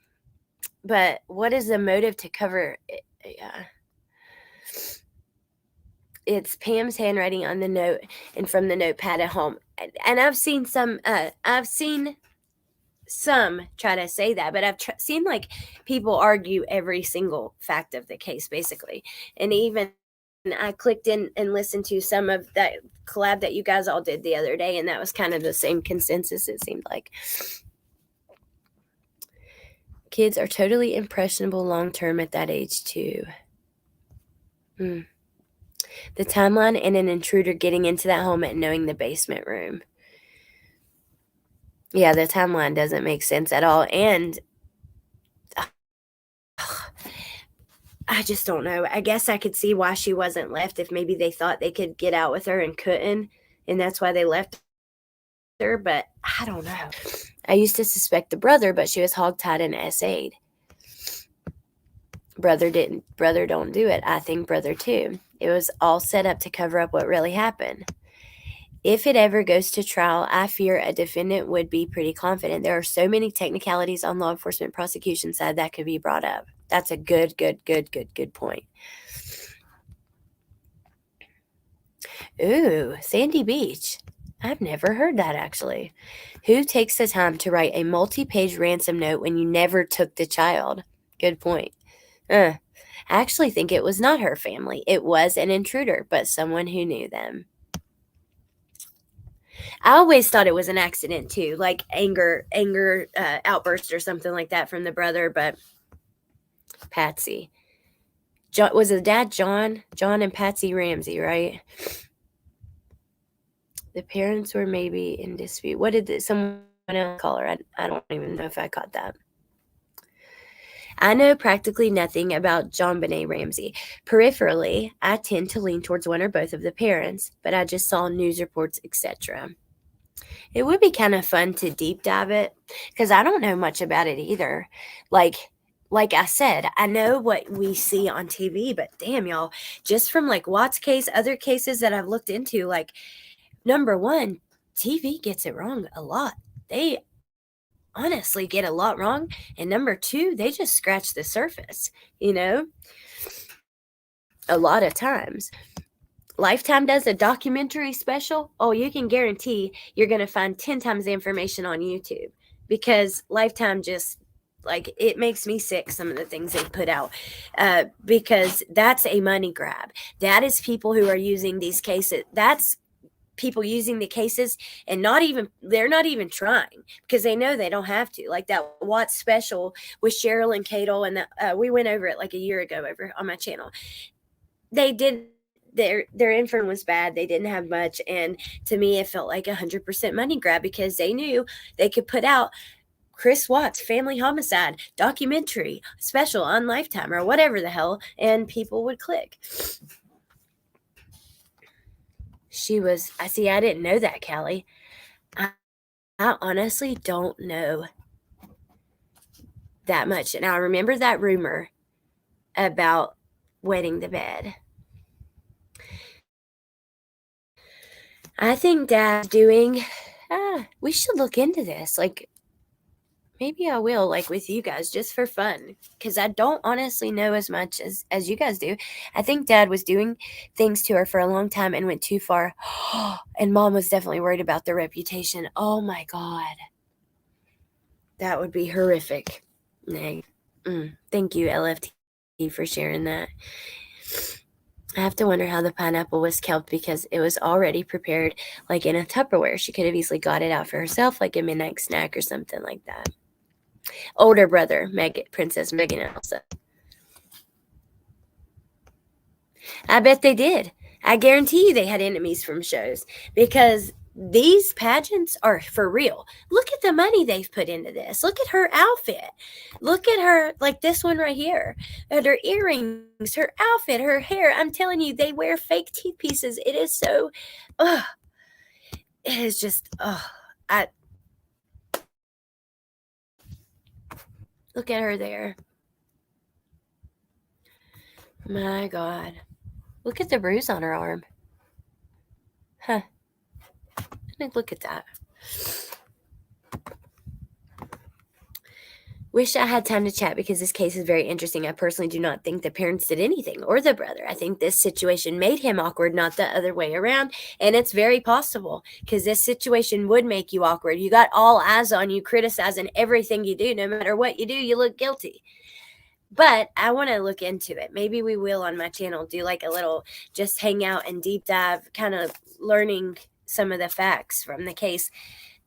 But what is the motive to cover it? Yeah. It's Pam's handwriting on the note and from the notepad at home. And I've seen some try to say that, but I've seen like people argue every single fact of the case, basically. And even I clicked in and listened to some of that collab that you guys all did the other day, and that was kind of the same consensus, it seemed like. Kids are totally impressionable long-term at that age, too. The timeline and an intruder getting into that home and knowing the basement room. Yeah, the timeline doesn't make sense at all. And I just don't know. I guess I could see why she wasn't left if maybe they thought they could get out with her and couldn't. And that's why they left her. But I don't know. I used to suspect the brother, but she was hogtied and essayed. Brother don't do it. I think brother too. It was all set up to cover up what really happened. If it ever goes to trial, I fear a defendant would be pretty confident. There are so many technicalities on law enforcement prosecution side that could be brought up. That's a good point. Ooh, Sandy Beach. I've never heard that, actually. Who takes the time to write a multi-page ransom note when you never took the child? Good point. I actually think it was not her family. It was an intruder, but someone who knew them. I always thought it was an accident too, like anger outburst or something like that from the brother, but Patsy. Was the dad John and Patsy Ramsey, right? The parents were maybe in dispute. What did someone else call her? I don't even know if I caught that. I know practically nothing about JonBenét Ramsey. Peripherally, I tend to lean towards one or both of the parents, but I just saw news reports, etc. It would be kind of fun to deep dive it because I don't know much about it either. Like I said, I know what we see on TV, but damn, y'all, just from like Watt's case, other cases that I've looked into, like, number one, TV gets it wrong a lot. They honestly get a lot wrong. And number two, they just scratch the surface, a lot of times. Lifetime does a documentary special. Oh, you can guarantee you're going to find 10 times the information on YouTube because Lifetime just, like, it makes me sick, some of the things they put out, because that's a money grab. That is people who are using these cases. That's people using the cases and they're not even trying because they know they don't have to. Like that Watts special with Cheryl and Cadle, and we went over it like a year ago over on my channel. They did their info was bad. They didn't have much, and to me it felt like 100% money grab because they knew they could put out Chris Watts family homicide documentary special on Lifetime or whatever the hell, and people would click. I didn't know that, Callie. I honestly don't know that much. And I remember that rumor about wetting the bed. I think Dad's doing, we should look into this. Like, maybe I will, like, with you guys, just for fun. Because I don't honestly know as much as you guys do. I think Dad was doing things to her for a long time and went too far. And Mom was definitely worried about their reputation. Oh, my God. That would be horrific. Thank you, LFT, for sharing that. I have to wonder how the pineapple was kept because it was already prepared, like in a Tupperware. She could have easily got it out for herself, like a midnight snack or something like that. Older brother, Princess Megan Elsa. I bet they did. I guarantee you they had enemies from shows because these pageants are for real. Look at the money they've put into this. Look at her outfit. Look at her, like this one right here. And her earrings, her outfit, her hair. I'm telling you, they wear fake teeth pieces. It is so, it is just, look at her there. My God. Look at the bruise on her arm. Huh. Look at that. Wish I had time to chat because this case is very interesting. I personally do not think the parents did anything or the brother. I think this situation made him awkward, not the other way around. And it's very possible because this situation would make you awkward. You got all eyes on you criticizing everything you do. No matter what you do, you look guilty. But I want to look into it. Maybe we will on my channel do like a little just hang out and deep dive, kind of learning some of the facts from the case.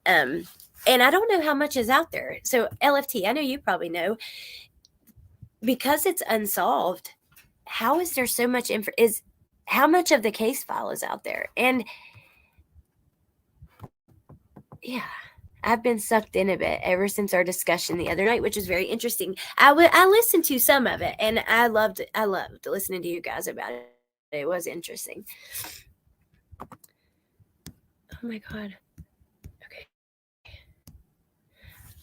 And I don't know how much is out there. So LFT, I know you probably know, because it's unsolved, how is there so much how much of the case file is out there? And yeah, I've been sucked in a bit ever since our discussion the other night, which was very interesting. I listened to some of it and I loved listening to you guys about it. It was interesting. Oh my God. Okay.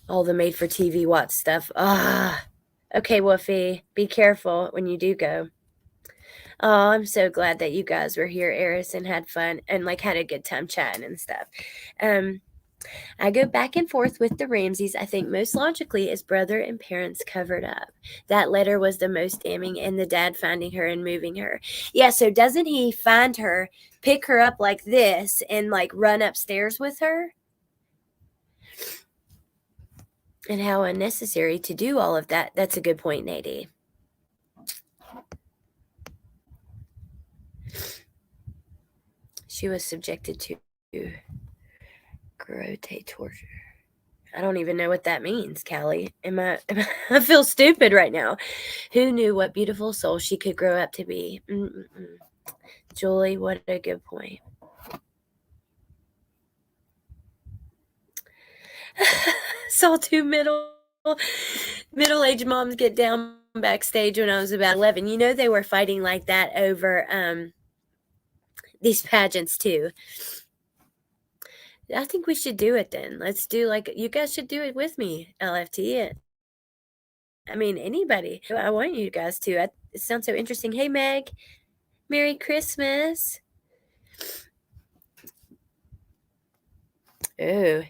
All the made for TV Watch stuff. Okay, Woofy, be careful when you do go. Oh, I'm so glad that you guys were here, Eris, and had fun and like had a good time chatting and stuff. I go back and forth with the Ramseys. I think most logically is brother and parents covered up. That letter was the most damning, and the dad finding her and moving her. Yeah, so doesn't he find her, pick her up like this, and like run upstairs with her? And how unnecessary to do all of that. That's a good point, Nadie. She was subjected to garrote torture. I don't even know what that means, Callie. I feel stupid right now. Who knew what beautiful soul she could grow up to be? Julie, what a good point. Saw two middle-aged moms get down backstage when I was about 11. You know they were fighting like that over these pageants too. I think we should do it then. Let's do like you guys should do it with me, LFT. I mean anybody. I want you guys to. It sounds so interesting. Hey Meg, Merry Christmas. Oh,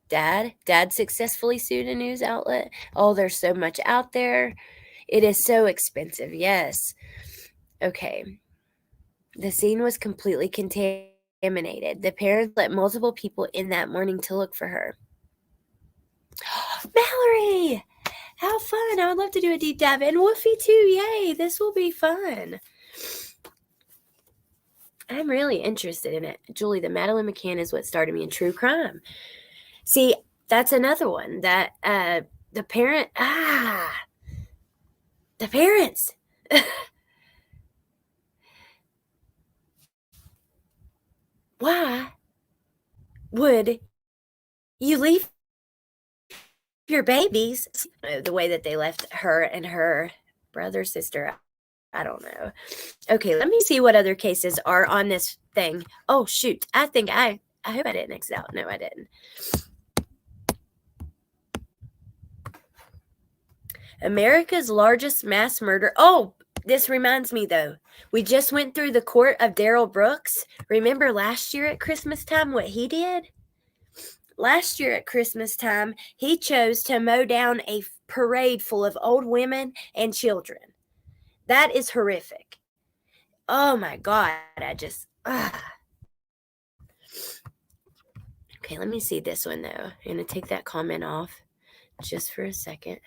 Dad successfully sued a news outlet. Oh, there's so much out there. It is so expensive. Yes. Okay. The scene was completely contaminated. The parents let multiple people in that morning to look for her. Mallory! How fun. I would love to do a deep dive. And Woofy too. Yay. This will be fun. I'm really interested in it. Julie, the Madeline McCann is what started me in true crime. See, that's another one that the parents. Why would you leave your babies the way that they left her and her brother, sister? I don't know. Okay, let me see what other cases are on this thing. Oh, shoot. I hope I didn't exit out. No, I didn't. America's largest mass murder. Oh, this reminds me though. We just went through the court of Daryl Brooks. Remember last year at Christmas time what he did? Last year at Christmas time, he chose to mow down a parade full of old women and children. That is horrific. Oh my God. Okay, let me see this one though. I'm going to take that comment off just for a second.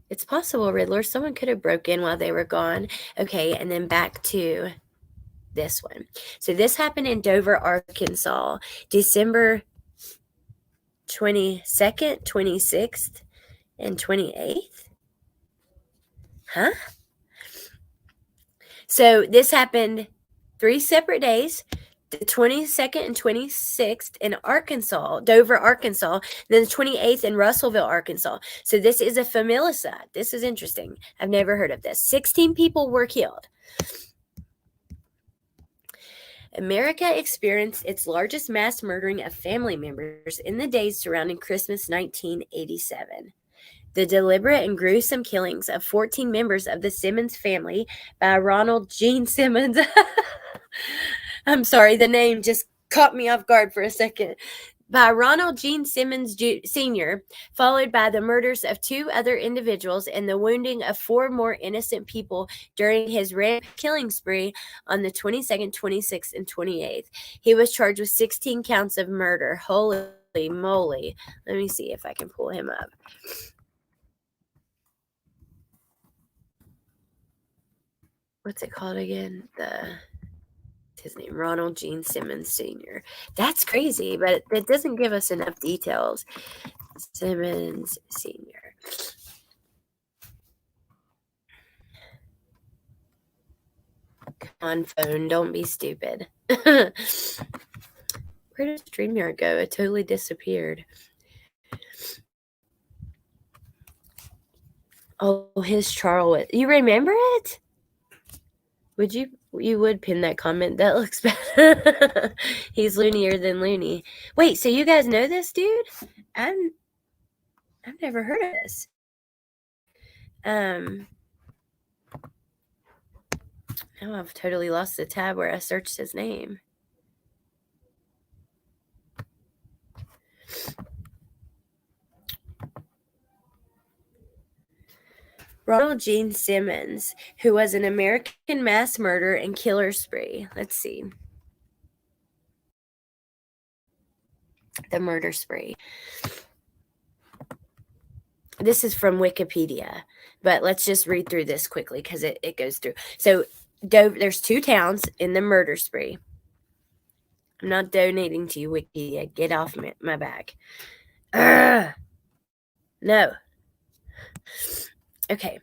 It's possible, Riddler. Someone could have broke in while they were gone. Okay, and then back to this one. So this happened in Dover, Arkansas, December 22nd, 26th, and 28th. Huh? So this happened 3 separate days, the 22nd and 26th in Arkansas, Dover, Arkansas, then the 28th in Russellville, Arkansas. So this is a familicide. This is interesting. I've never heard of this. 16 people were killed. America experienced its largest mass murdering of family members in the days surrounding Christmas 1987. The deliberate and gruesome killings of 14 members of the Simmons family by Ronald Gene Simmons. I'm sorry, the name just caught me off guard for a second. By Ronald Gene Simmons Sr., followed by the murders of 2 other individuals and the wounding of 4 more innocent people during his rampant killing spree on the 22nd, 26th, and 28th. He was charged with 16 counts of murder. Holy moly. Let me see if I can pull him up. What's it called again? His name, Ronald Gene Simmons Sr. That's crazy, but it doesn't give us enough details. Simmons Sr. Come on, phone, don't be stupid. Where did StreamYard go? It totally disappeared. Oh, his Charles. You remember it? You would pin that comment. That looks bad. He's loonier than loony. Wait, so you guys know this dude? I've never heard of this. Now I've totally lost the tab where I searched his name. Ronald Gene Simmons, who was an American mass murder and killer spree. Let's see. The murder spree. This is from Wikipedia, but let's just read through this quickly because it goes through. So there's 2 towns in the murder spree. I'm not donating to you, Wikipedia. Get off my back. No. Okay.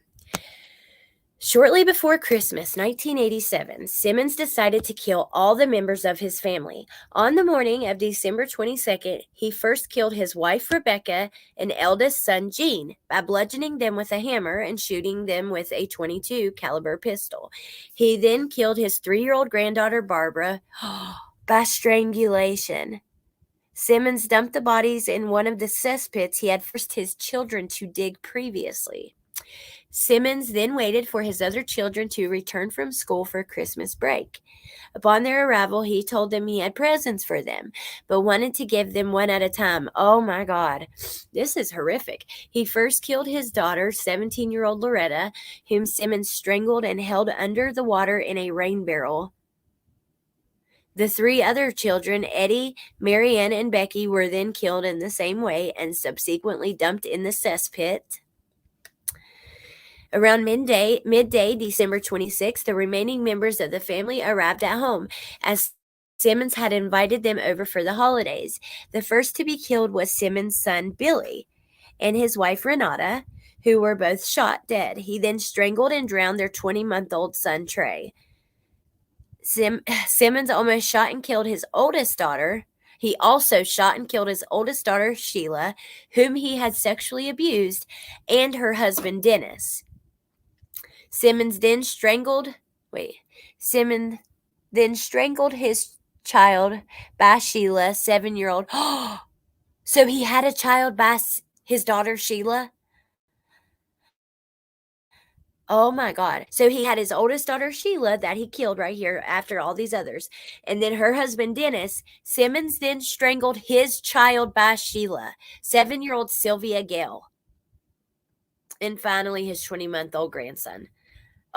Shortly before Christmas 1987, Simmons decided to kill all the members of his family. On the morning of December 22nd, he first killed his wife Rebecca and eldest son Gene by bludgeoning them with a hammer and shooting them with a .22 caliber pistol. He then killed his 3-year-old granddaughter Barbara by strangulation. Simmons dumped the bodies in one of the cesspits he had forced his children to dig previously. Simmons then waited for his other children to return from school for Christmas break. Upon their arrival, he told them he had presents for them, but wanted to give them one at a time. Oh my God, this is horrific. He first killed his daughter, 17-year-old Loretta, whom Simmons strangled and held under the water in a rain barrel. The 3 other children, Eddie, Marianne, and Becky, were then killed in the same way and subsequently dumped in the cesspit. Around midday, December 26th, the remaining members of the family arrived at home, as Simmons had invited them over for the holidays. The first to be killed was Simmons' son, Billy, and his wife, Renata, who were both shot dead. He then strangled and drowned their 20-month-old son, Trey. Simmons almost shot and killed his oldest daughter. He also shot and killed his oldest daughter, Sheila, whom he had sexually abused, and her husband, Dennis. Simmons then strangled his child by Sheila, 7-year-old. So he had a child by his daughter Sheila? Oh my God. So he had his oldest daughter Sheila that he killed right here after all these others. And then her husband Dennis. Simmons then strangled his child by Sheila, 7-year-old Sylvia Gale. And finally his 20-month-old grandson.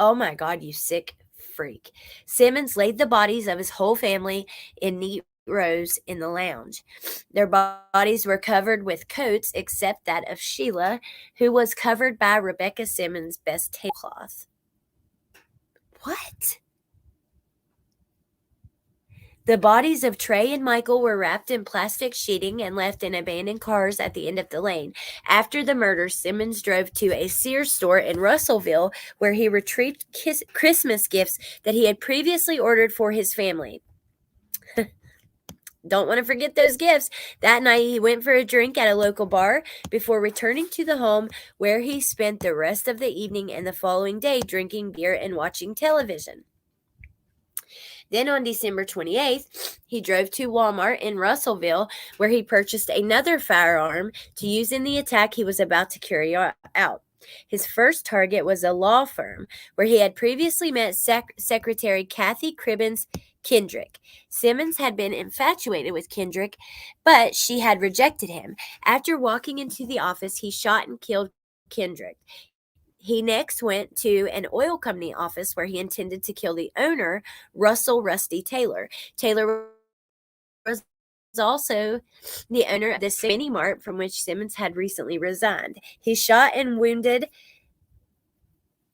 Oh my God, you sick freak. Simmons laid the bodies of his whole family in neat rows in the lounge. Their bodies were covered with coats except that of Sheila, who was covered by Rebecca Simmons' best tablecloth. What? The bodies of Trey and Michael were wrapped in plastic sheeting and left in abandoned cars at the end of the lane. After the murder, Simmons drove to a Sears store in Russellville where he retrieved Christmas gifts that he had previously ordered for his family. Don't want to forget those gifts. That night, he went for a drink at a local bar before returning to the home where he spent the rest of the evening and the following day drinking beer and watching television. Then on December 28th, he drove to Walmart in Russellville, where he purchased another firearm to use in the attack he was about to carry out. His first target was a law firm, where he had previously met Secretary Kathy Cribbins Kendrick. Simmons had been infatuated with Kendrick, but she had rejected him. After walking into the office, he shot and killed Kendrick. He next went to an oil company office where he intended to kill the owner, Russell Rusty Taylor. Taylor was also the owner of the mini mart from which Simmons had recently resigned. He shot and wounded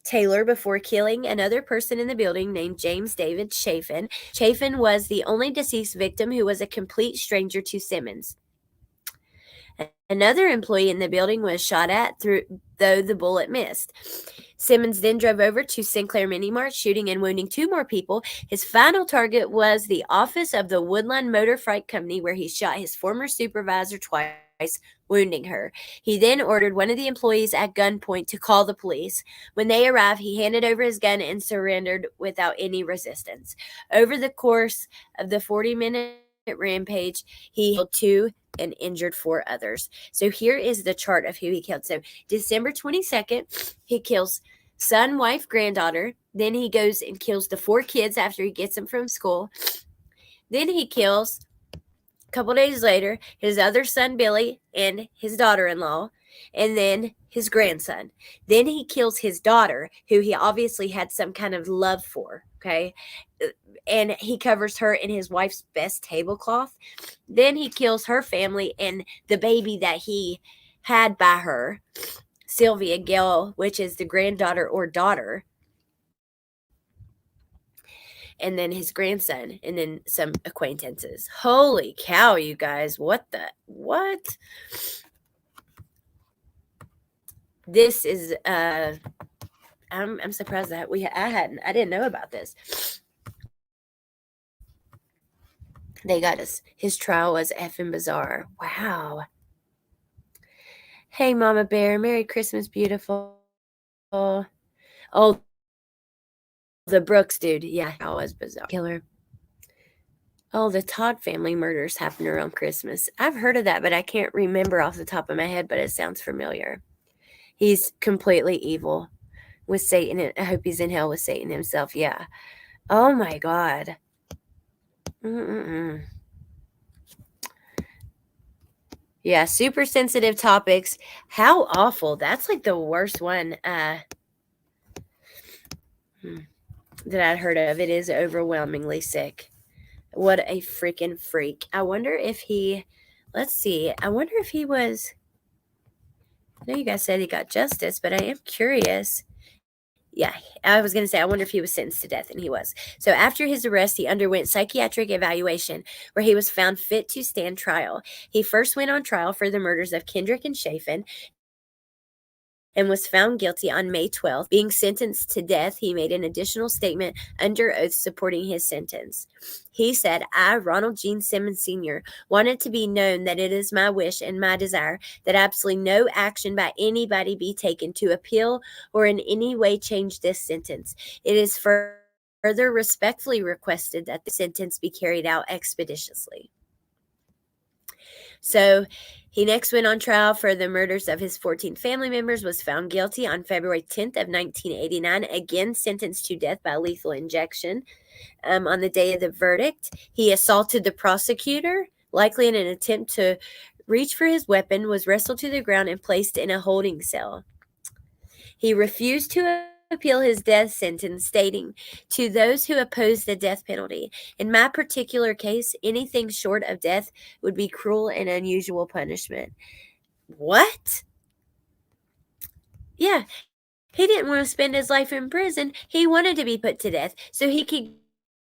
Taylor before killing another person in the building named James David Chafin. Chafin was the only deceased victim who was a complete stranger to Simmons. Another employee in the building was shot at, though the bullet missed. Simmons then drove over to Sinclair Mini Mart, shooting and wounding 2 more people. His final target was the office of the Woodline Motor Freight Company, where he shot his former supervisor twice, wounding her. He then ordered one of the employees at gunpoint to call the police. When they arrived, he handed over his gun and surrendered without any resistance. Over the course of the 40-minute rampage, he killed 2 and injured 4 others. So here is the chart of who he killed. So December 22nd, he kills son, wife, granddaughter, Then he goes and kills the 4 kids after he gets them from school. Then he kills, a couple days later, his other son, Billy, and his daughter-in-law, and then his grandson. Then he kills his daughter, who he obviously had some kind of love for, okay? And he covers her in his wife's best tablecloth. Then he kills her family and the baby that he had by her, Sylvia Gale, which is the granddaughter or daughter, and then his grandson, and then some acquaintances. Holy cow, you guys. What? This is I'm surprised that I didn't know about this. They got us. His trial was effing bizarre. Wow. Hey, Mama Bear. Merry Christmas, beautiful. Oh, the Brooks dude. Yeah, that was bizarre. Killer. Oh, the Todd family murders happened around Christmas. I've heard of that, but I can't remember off the top of my head, but it sounds familiar. He's completely evil with Satan. I hope he's in hell with Satan himself. Yeah. Oh, my God. Yeah, super sensitive topics. How awful. That's like the worst one that I'd heard of. It is overwhelmingly sick. What a freaking freak. I wonder if he, let's see, I wonder if he was, I know you guys said he got justice, but I am curious. Yeah, I was going to say, I wonder if he was sentenced to death, and he was. So after his arrest, he underwent psychiatric evaluation where he was found fit to stand trial. He first went on trial for the murders of Kendrick and Chafin and was found guilty on May 12th. Being sentenced to death, he made an additional statement under oath supporting his sentence. He said, I, Ronald Gene Simmons Sr., want it to be known that it is my wish and my desire that absolutely no action by anybody be taken to appeal or in any way change this sentence. It is further respectfully requested that the sentence be carried out expeditiously. So he next went on trial for the murders of his 14 family members, was found guilty on February 10th of 1989, again sentenced to death by lethal injection. On the day of the verdict, he assaulted the prosecutor, likely in an attempt to reach for his weapon, was wrestled to the ground and placed in a holding cell. He refused to appeal his death sentence, stating, to those who oppose the death penalty, in my particular case, anything short of death would be cruel and unusual punishment. What? Yeah, he didn't want to spend his life in prison. He wanted to be put to death so he could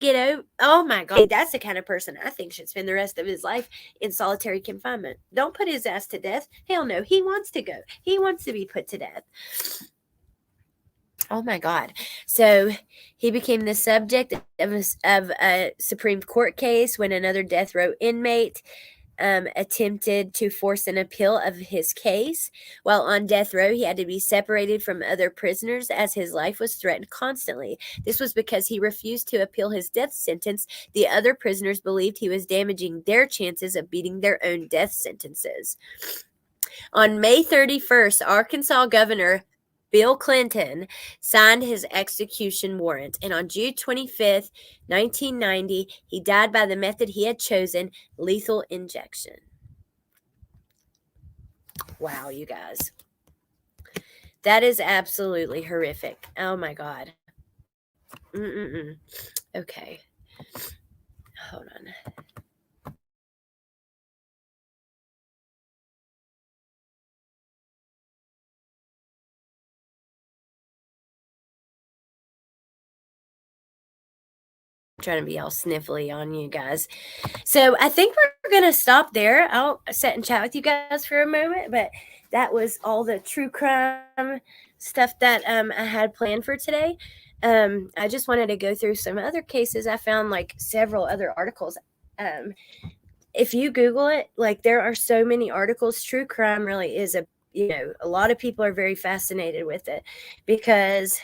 get out. Oh my God, that's the kind of person I think should spend the rest of his life in solitary confinement. Don't put his ass to death. Hell no, he wants to go. He wants to be put to death. Oh my God. So he became the subject of a Supreme Court case when another death row inmate attempted to force an appeal of his case. While on death row, he had to be separated from other prisoners as his life was threatened constantly. This was because he refused to appeal his death sentence. The other prisoners believed he was damaging their chances of beating their own death sentences. On May 31st, Arkansas Governor Bill Clinton signed his execution warrant, and on June 25th, 1990, he died by the method he had chosen, lethal injection. Wow, you guys. That is absolutely horrific. Oh my God. Okay. Hold on. Trying to be all sniffly on you guys. So I think we're going to stop there. I'll sit and chat with you guys for a moment, but that was all the true crime stuff that I had planned for today. I just wanted to go through some other cases. I found like several other articles. If you Google it, like there are so many articles. True crime really is a lot of people are very fascinated with it because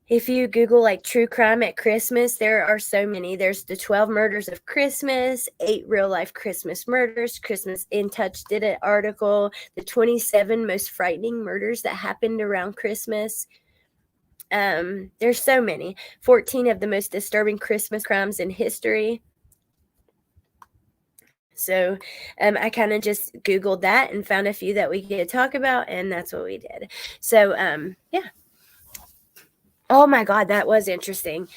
if you Google like true crime at Christmas, there are so many. There's the 12 murders of Christmas, 8 real life Christmas murders. Christmas in Touch did an article, the 27 most frightening murders that happened around Christmas. There's so many. 14 of the most disturbing Christmas crimes in history. So I kind of just Googled that and found a few that we could talk about, and that's what we did. So yeah. Oh my God, that was interesting.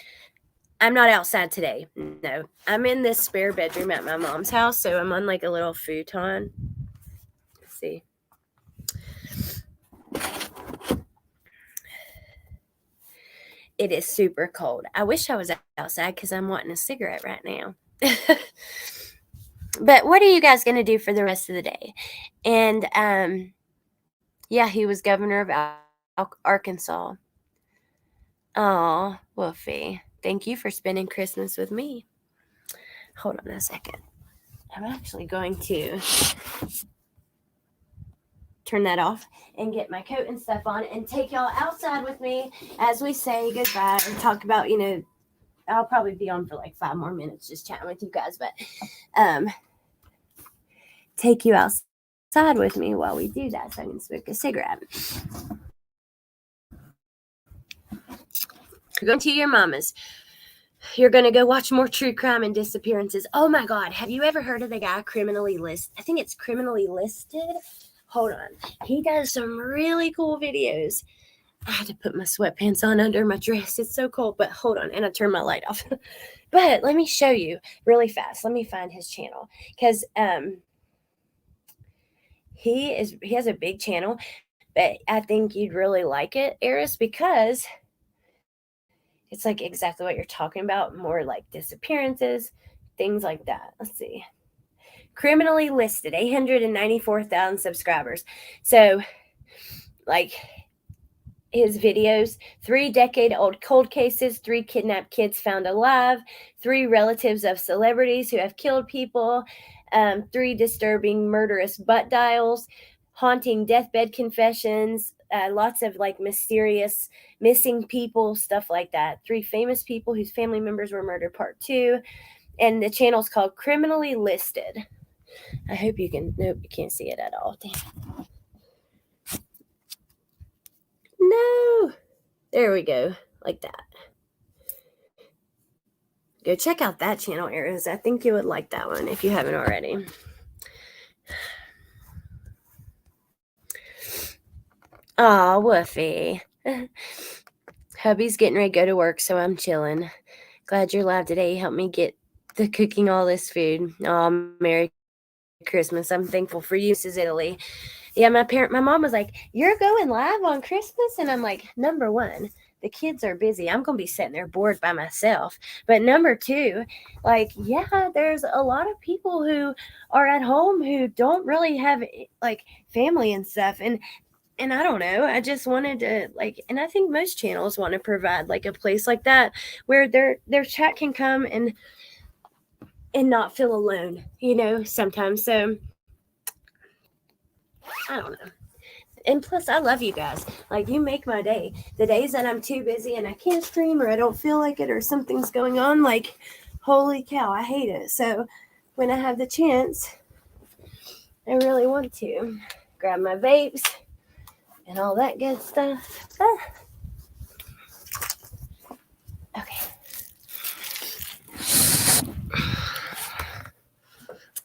I'm not outside today. No, I'm in this spare bedroom at my mom's house, so I'm on like a little futon. Let's see. It is super cold. I wish I was outside because I'm wanting a cigarette right now. But what are you guys going to do for the rest of the day? And yeah, he was governor of Arkansas. Oh, Wolfie. Thank you for spending Christmas with me. Hold on a second. I'm actually going to turn that off and get my coat and stuff on and take y'all outside with me as we say goodbye and talk about, I'll probably be on for like 5 more minutes just chatting with you guys, but take you outside with me while we do that so I can smoke a cigarette. You're going to your mama's. You're going to go watch more true crime and disappearances. Oh my God. Have you ever heard of the guy criminally listed? I think it's criminally listed. Hold on. He does some really cool videos. I had to put my sweatpants on under my dress. It's so cold, but hold on. And I turned my light off. But let me show you really fast. Let me find his channel because he has a big channel, but I think you'd really like it, Eris, because it's like exactly what you're talking about, more like disappearances, things like that. Let's see. Criminally listed, 894,000 subscribers. So, like, his videos, 3 decade-old cold cases, 3 kidnapped kids found alive, 3 relatives of celebrities who have killed people, 3 disturbing murderous butt dials, haunting deathbed confessions, lots of like mysterious missing people, stuff like that. 3 famous people whose family members were murdered, part 2. And the channel's called Criminally Listed. I hope you can, nope, you can't see it at all. Damn. No. There we go. Like that. Go check out that channel, Eris. I think you would like that one if you haven't already. Aw, Woofy. Hubby's getting ready to go to work, so I'm chilling. Glad you're live today. You helped me get the cooking all this food. Oh, Merry Christmas. I'm thankful for you, Mrs. Italy. Yeah, my mom was like, "You're going live on Christmas?" And I'm like, number 1, the kids are busy. I'm going to be sitting there bored by myself. But number 2, like, yeah, there's a lot of people who are at home who don't really have like family and stuff. And I don't know, I just wanted to like, and I think most channels want to provide like a place like that where their chat can come and not feel alone, sometimes. So I don't know. And plus, I love you guys. Like, you make my day. The days that I'm too busy and I can't stream or I don't feel like it or something's going on, like, holy cow, I hate it. So when I have the chance, I really want to grab my vapes and all that good stuff. Okay.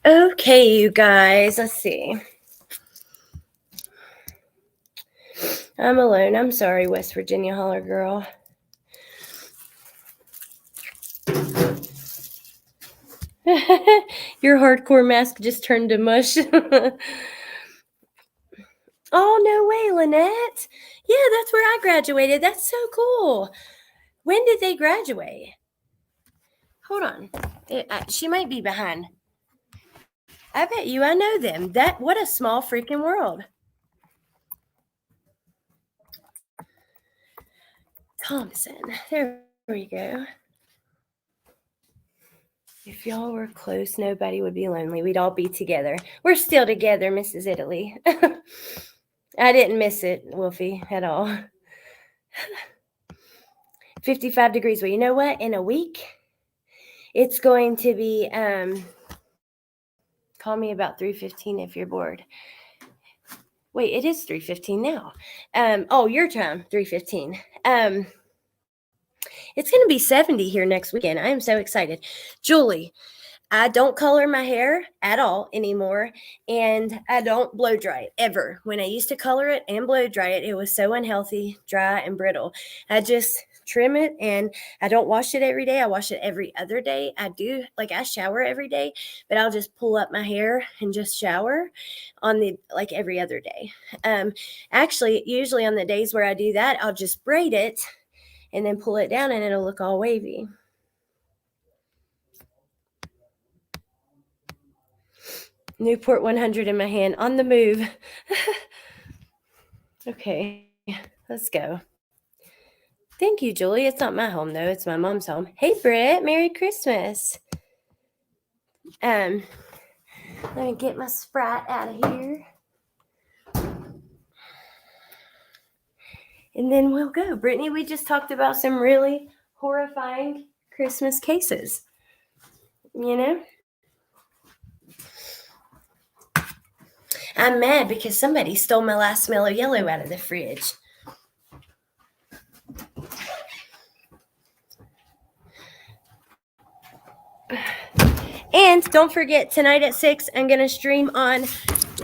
Okay, you guys. Let's see. I'm alone. I'm sorry, West Virginia Holler Girl. Your hardcore mask just turned to mush. Oh, no way, Lynette. Yeah, that's where I graduated. That's so cool. When did they graduate? Hold on. She might be behind. I bet you I know them. What a small freaking world. Thompson. There we go. If y'all were close, nobody would be lonely. We'd all be together. We're still together, Mrs. Italy. I didn't miss it, Wolfie, at all. 55 degrees. Well, you know what? In a week, it's going to be, call me about 3:15 if you're bored. Wait, it is 3:15 now. Oh, your time, 3:15. It's going to be 70 here next weekend. I am so excited. Julie, I don't color my hair at all anymore, and I don't blow dry it ever. When I used to color it and blow dry it, it was so unhealthy, dry, and brittle. I just trim it, and I don't wash it every day. I wash it every other day. I shower every day, but I'll just pull up my hair and just shower on the like every other day. Actually, usually on the days where I do that, I'll just braid it and then pull it down, and it'll look all wavy. Newport 100 in my hand, on the move. Okay, let's go. Thank you, Julie. It's not my home, though. It's my mom's home. Hey, Britt. Merry Christmas. Let me get my Sprite out of here. And then we'll go. Brittany, we just talked about some really horrifying Christmas cases. You know? I'm mad because somebody stole my last Mellow Yellow out of the fridge. And don't forget, tonight at 6, I'm going to stream on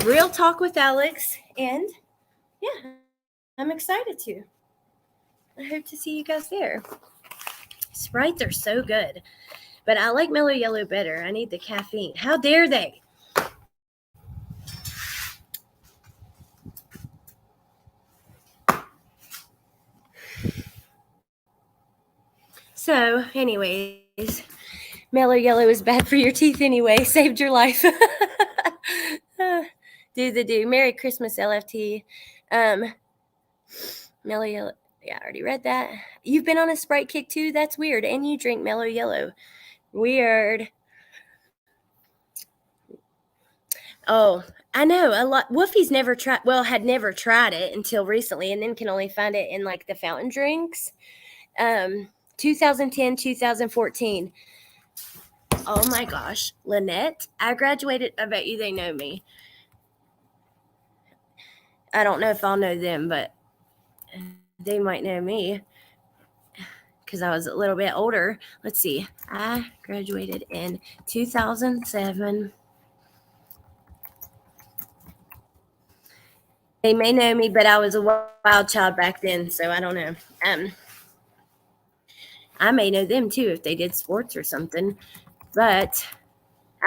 Real Talk with Alex. And yeah, I'm excited to. I hope to see you guys there. Sprites are so good. But I like Mellow Yellow better. I need the caffeine. How dare they? So, anyways, Mellow Yellow is bad for your teeth anyway. Saved your life. Do. Merry Christmas, LFT. Mellow Yellow. Yeah, I already read that. You've been on a Sprite kick too? That's weird. And you drink Mellow Yellow. Weird. Oh, I know a lot. Wolfie's had never tried it until recently, and then can only find it in like the fountain drinks. 2010, 2014. Oh my gosh, Lynette, I graduated. I bet you they know me. I don't know if I'll know them, but they might know me because I was a little bit older. Let's see. I graduated in 2007. They may know me, but I was a wild child back then, so I don't know. I may know them too if they did sports or something, but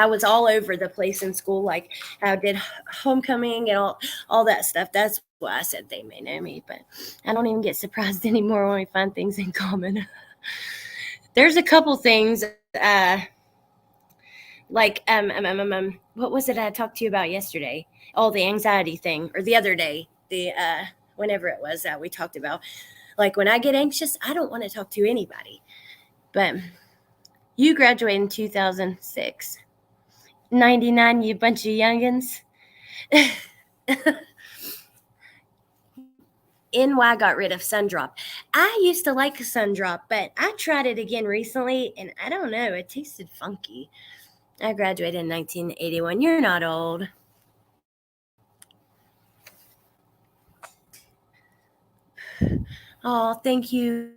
I was all over the place in school. Like I did homecoming and all that stuff. That's why I said they may know me, but I don't even get surprised anymore when we find things in common. There's a couple things, like what was it I talked to you about yesterday? Oh, the anxiety thing, or the other day, the whenever it was that we talked about. Like when I get anxious, I don't want to talk to anybody. But you graduated in 2006. 99, you bunch of youngins. NY got rid of Sundrop. I used to like Sundrop, but I tried it again recently, and I don't know, it tasted funky. I graduated in 1981. You're not old. Oh, thank you,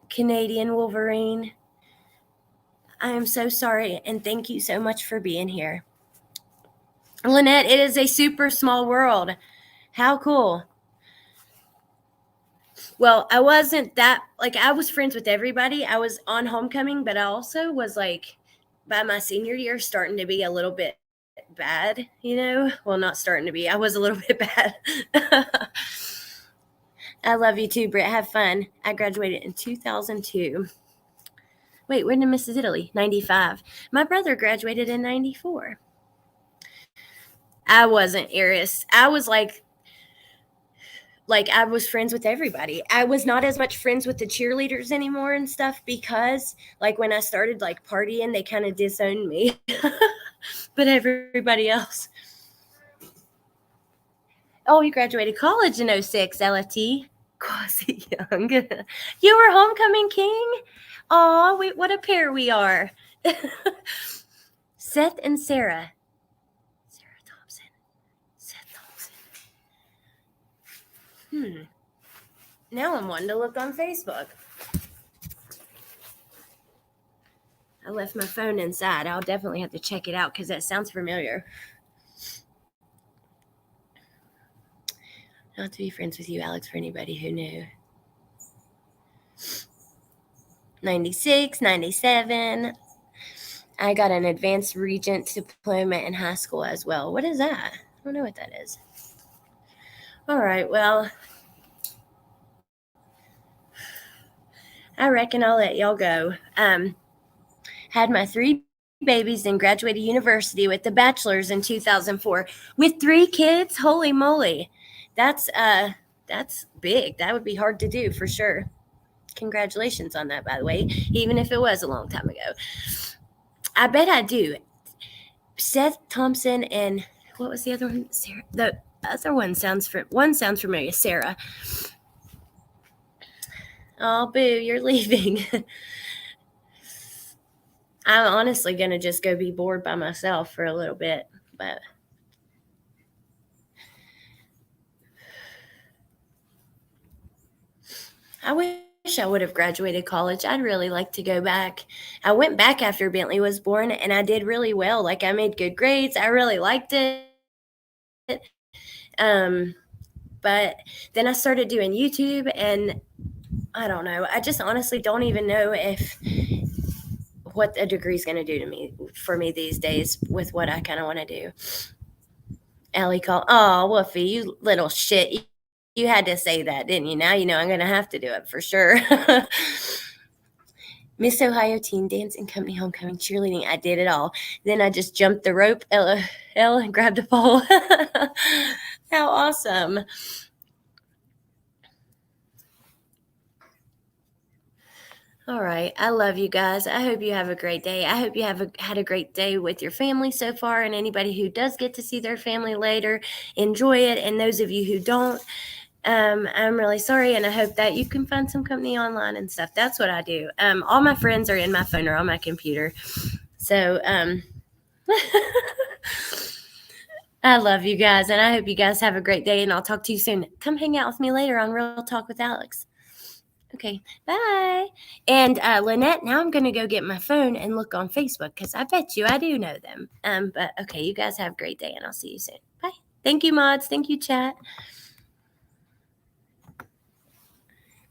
Canadian Wolverine. I am so sorry, and thank you so much for being here. Lynette, it is a super small world. How cool. Well, I wasn't that, like, I was friends with everybody. I was on homecoming, but I also was, like, by my senior year, starting to be a little bit bad, you know? Well, not starting to be. I was a little bit bad. I love you too, Britt. Have fun. I graduated in 2002. Wait, when did Mrs. Italy? 95. My brother graduated in 94. I wasn't Iris. I was like I was friends with everybody. I was not as much friends with the cheerleaders anymore and stuff because like when I started like partying, they kind of disowned me. But everybody else. Oh, you graduated college in 06, LFT. Quasi young. You were homecoming king? Aw, what a pair we are. Seth and Sarah. Sarah Thompson. Seth Thompson. Now I'm wanting to look on Facebook. left my phone inside. I'll definitely have to check it out because that sounds familiar. Not to be friends with you, Alex, for anybody who knew. 96, 97. I got an advanced regent diploma in high school as well. What is that? I don't know what that is. All right, well, I reckon I'll let y'all go. Had my 3 babies and graduated university with the bachelor's in 2004 with 3 kids. Holy moly. That's big. That would be hard to do for sure. Congratulations on that, by the way, even if it was a long time ago. I bet I do. Seth Thompson and what was the other one? Sarah. The other one sounds familiar. Sarah. Oh, boo, you're leaving. I'm honestly going to just go be bored by myself for a little bit, but I wish I would have graduated college. I'd really like to go back. I went back after Bentley was born and I did really well. Like I made good grades. I really liked it. But then I started doing YouTube and I don't know. I just honestly don't even know what a degree is going to do for me these days with what I kind of want to do. Allie called, oh, Woofy, you little shit. You had to say that, didn't you? Now you know I'm going to have to do it for sure. Miss Ohio Teen Dancing Company Homecoming Cheerleading. I did it all. Then I just jumped the rope, L, and grabbed a pole. How awesome. All right. I love you guys. I hope you have a great day. I hope you had a great day with your family so far. And anybody who does get to see their family later, enjoy it. And those of you who don't, I'm really sorry. And I hope that you can find some company online and stuff. That's what I do. All my friends are in my phone or on my computer. So I love you guys. And I hope you guys have a great day. And I'll talk to you soon. Come hang out with me later on Real Talk with Alex. Okay, bye. And Lynette, now I'm going to go get my phone and look on Facebook because I bet you I do know them. But okay, you guys have a great day and I'll see you soon. Bye. Thank you, mods. Thank you, chat.